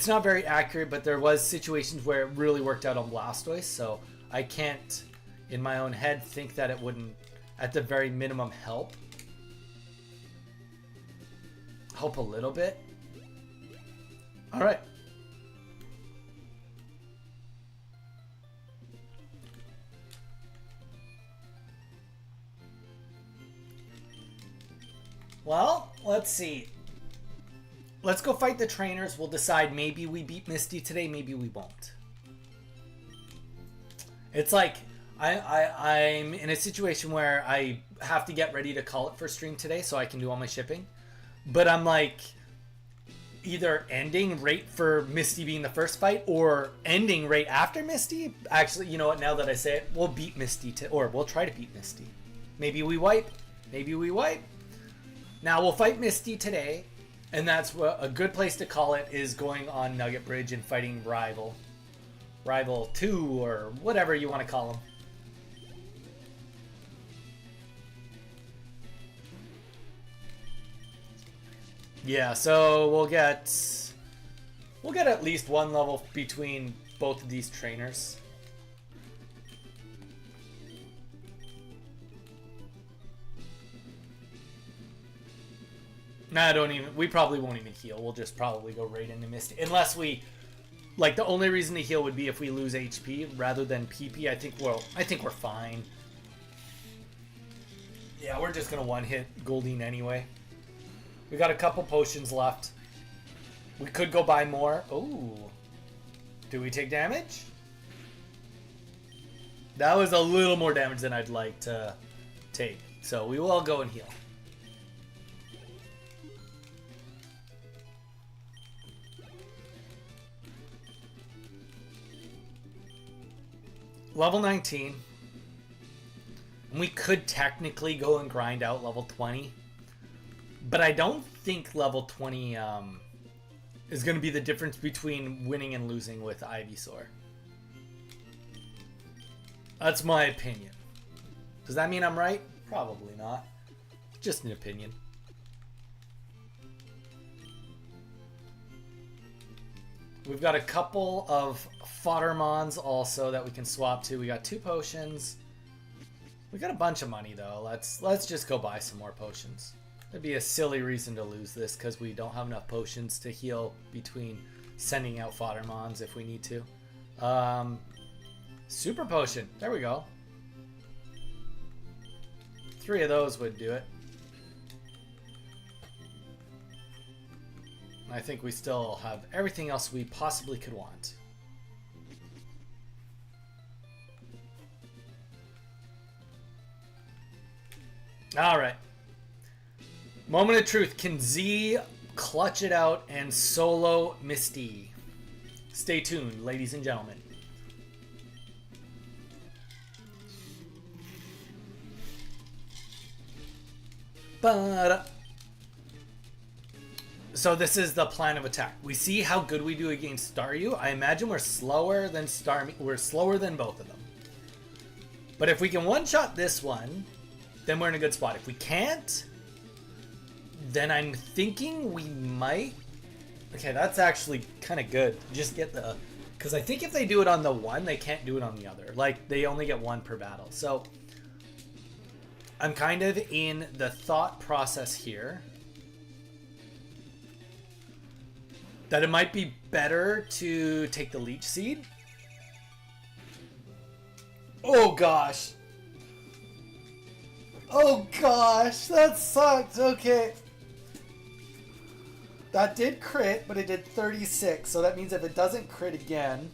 not very accurate, but there was situations where it really worked out on Blastoise, so I can't in my own head think that it wouldn't at the very minimum help a little bit. All right. Well, let's see. Let's go fight the trainers. We'll decide maybe we beat Misty today, maybe we won't. It's like I'm in a situation where I have to get ready to call it for stream today so I can do all my shipping. But I'm like either ending right for Misty being the first fight or ending right after Misty. Actually, you know what, now that I say it, we'll beat Misty or we'll try to beat Misty. Maybe we wipe. Maybe we wipe. Now we'll fight Misty today, and that's what a good place to call it is going on Nugget Bridge and fighting Rival 2 or whatever you want to call him. Yeah, so we'll get at least one level between both of these trainers. Nah, we probably won't even heal. We'll just probably go right into Misty. Unless we Like, the only reason to heal would be if we lose HP rather than PP. I think we're fine. Yeah, we're just gonna one-hit Goldeen anyway. We got a couple potions left. We could go buy more. Ooh. Do we take damage? That was a little more damage than I'd like to take. So we will go and heal. Level 19. And we could technically go and grind out level 20. But I don't think level 20 is going to be the difference between winning and losing with Ivysaur. That's my opinion. Does that mean I'm right? Probably not. Just an opinion. We've got a couple of Foddermons also that we can swap to. We got 2 potions. We got a bunch of money though. Let's just go buy some more potions. It'd be a silly reason to lose this because we don't have enough potions to heal between sending out Foddermons if we need to. Super potion. There we go. 3 of those would do it. I think we still have everything else we possibly could want. All right. Moment of truth. Can Z clutch it out and solo Misty? Stay tuned, ladies and gentlemen. So this is the plan of attack. We see how good we do against Staryu. I imagine we're slower than we're slower than both of them. But if we can one-shot this one, then we're in a good spot. If we can't, then I'm thinking we might... Okay, that's actually kind of good. Just get the... Because I think if they do it on the one, they can't do it on the other. Like, they only get 1 per battle. So, I'm kind of in the thought process here that it might be better to take the Leech Seed. Oh, gosh. Oh, gosh. That sucked. Okay. That did crit, but it did 36. So that means if it doesn't crit again,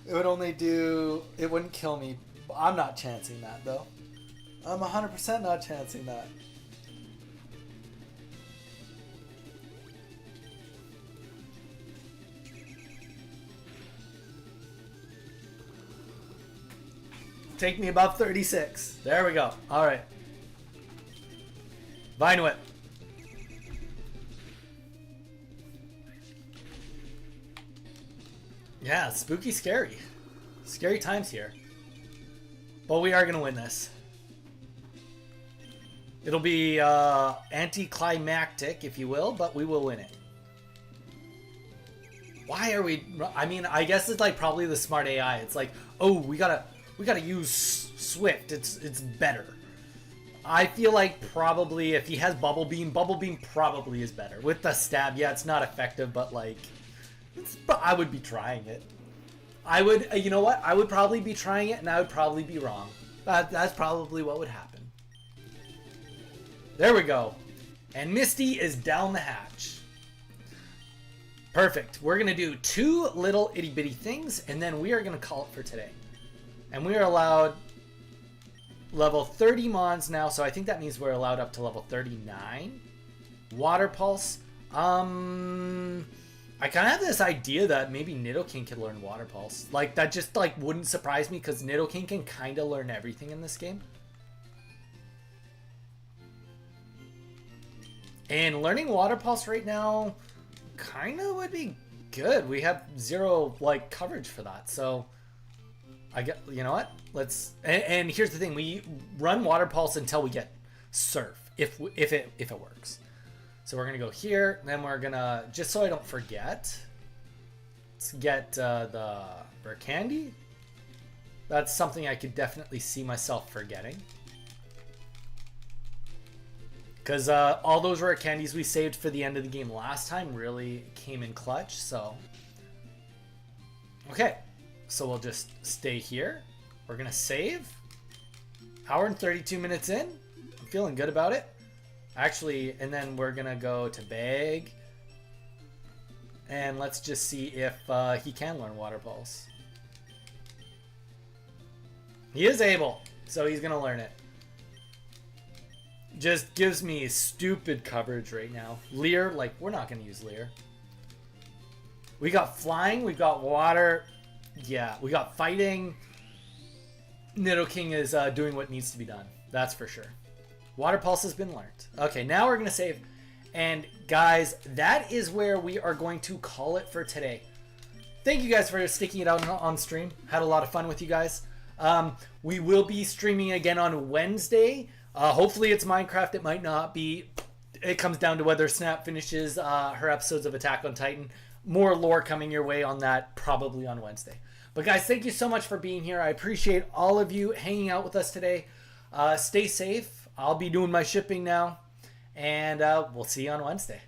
it would only do... It wouldn't kill me. I'm not chancing that, though. I'm 100% not chancing that. Take me above 36. There we go. All right. Vine Whip. Yeah, spooky, scary. Scary times here. But we are going to win this. It'll be anticlimactic, if you will, but we will win it. Why are we... I mean, I guess it's like probably the smart AI. It's like, oh, we gotta use Swift. It's better. I feel like probably if he has Bubble Beam probably is better. With the stab, yeah, it's not effective, but like... I would be trying it. I would... You know what? I would probably be trying it, and I would probably be wrong. That's probably what would happen. There we go. And Misty is down the hatch. Perfect. We're going to do 2 little itty bitty things, and then we are going to call it for today. And we are allowed level 30 Mons now, so I think that means we're allowed up to level 39. Water Pulse. I kind of have this idea that maybe Nidoking could learn Water Pulse. Like, that just, like, wouldn't surprise me, because Nidoking can kind of learn everything in this game. And learning Water Pulse right now kind of would be good. We have 0, like, coverage for that. So, I get, you know what? Let's, and here's the thing. We run Water Pulse until we get Surf, if it works. So we're going to go here. Then we're going to, just so I don't forget, let's get the Rare Candy. That's something I could definitely see myself forgetting. Because all those rare candies we saved for the end of the game last time really came in clutch, so Okay, so we'll just stay here. We're gonna save. Hour and 32 minutes in. I'm feeling good about it. Actually, and then we're gonna go to bag. And let's just see if he can learn Water Pulse. He is able, so he's gonna learn it. Just gives me stupid coverage right now. Leer, like, we're not gonna use Leer. We got flying, we got water. Yeah, we got fighting. Nidoking is doing what needs to be done. That's for sure. Water Pulse has been learned. Okay, now we're gonna save. And guys, that is where we are going to call it for today. Thank you guys for sticking it out on stream. Had a lot of fun with you guys. We will be streaming again on Wednesday. Hopefully it's Minecraft. It might not be. It comes down to whether Snap finishes her episodes of Attack on Titan. More lore coming your way on that probably on Wednesday. But guys, thank you so much for being here. I appreciate all of you hanging out with us today. Stay safe. I'll be doing my shipping now. And we'll see you on Wednesday.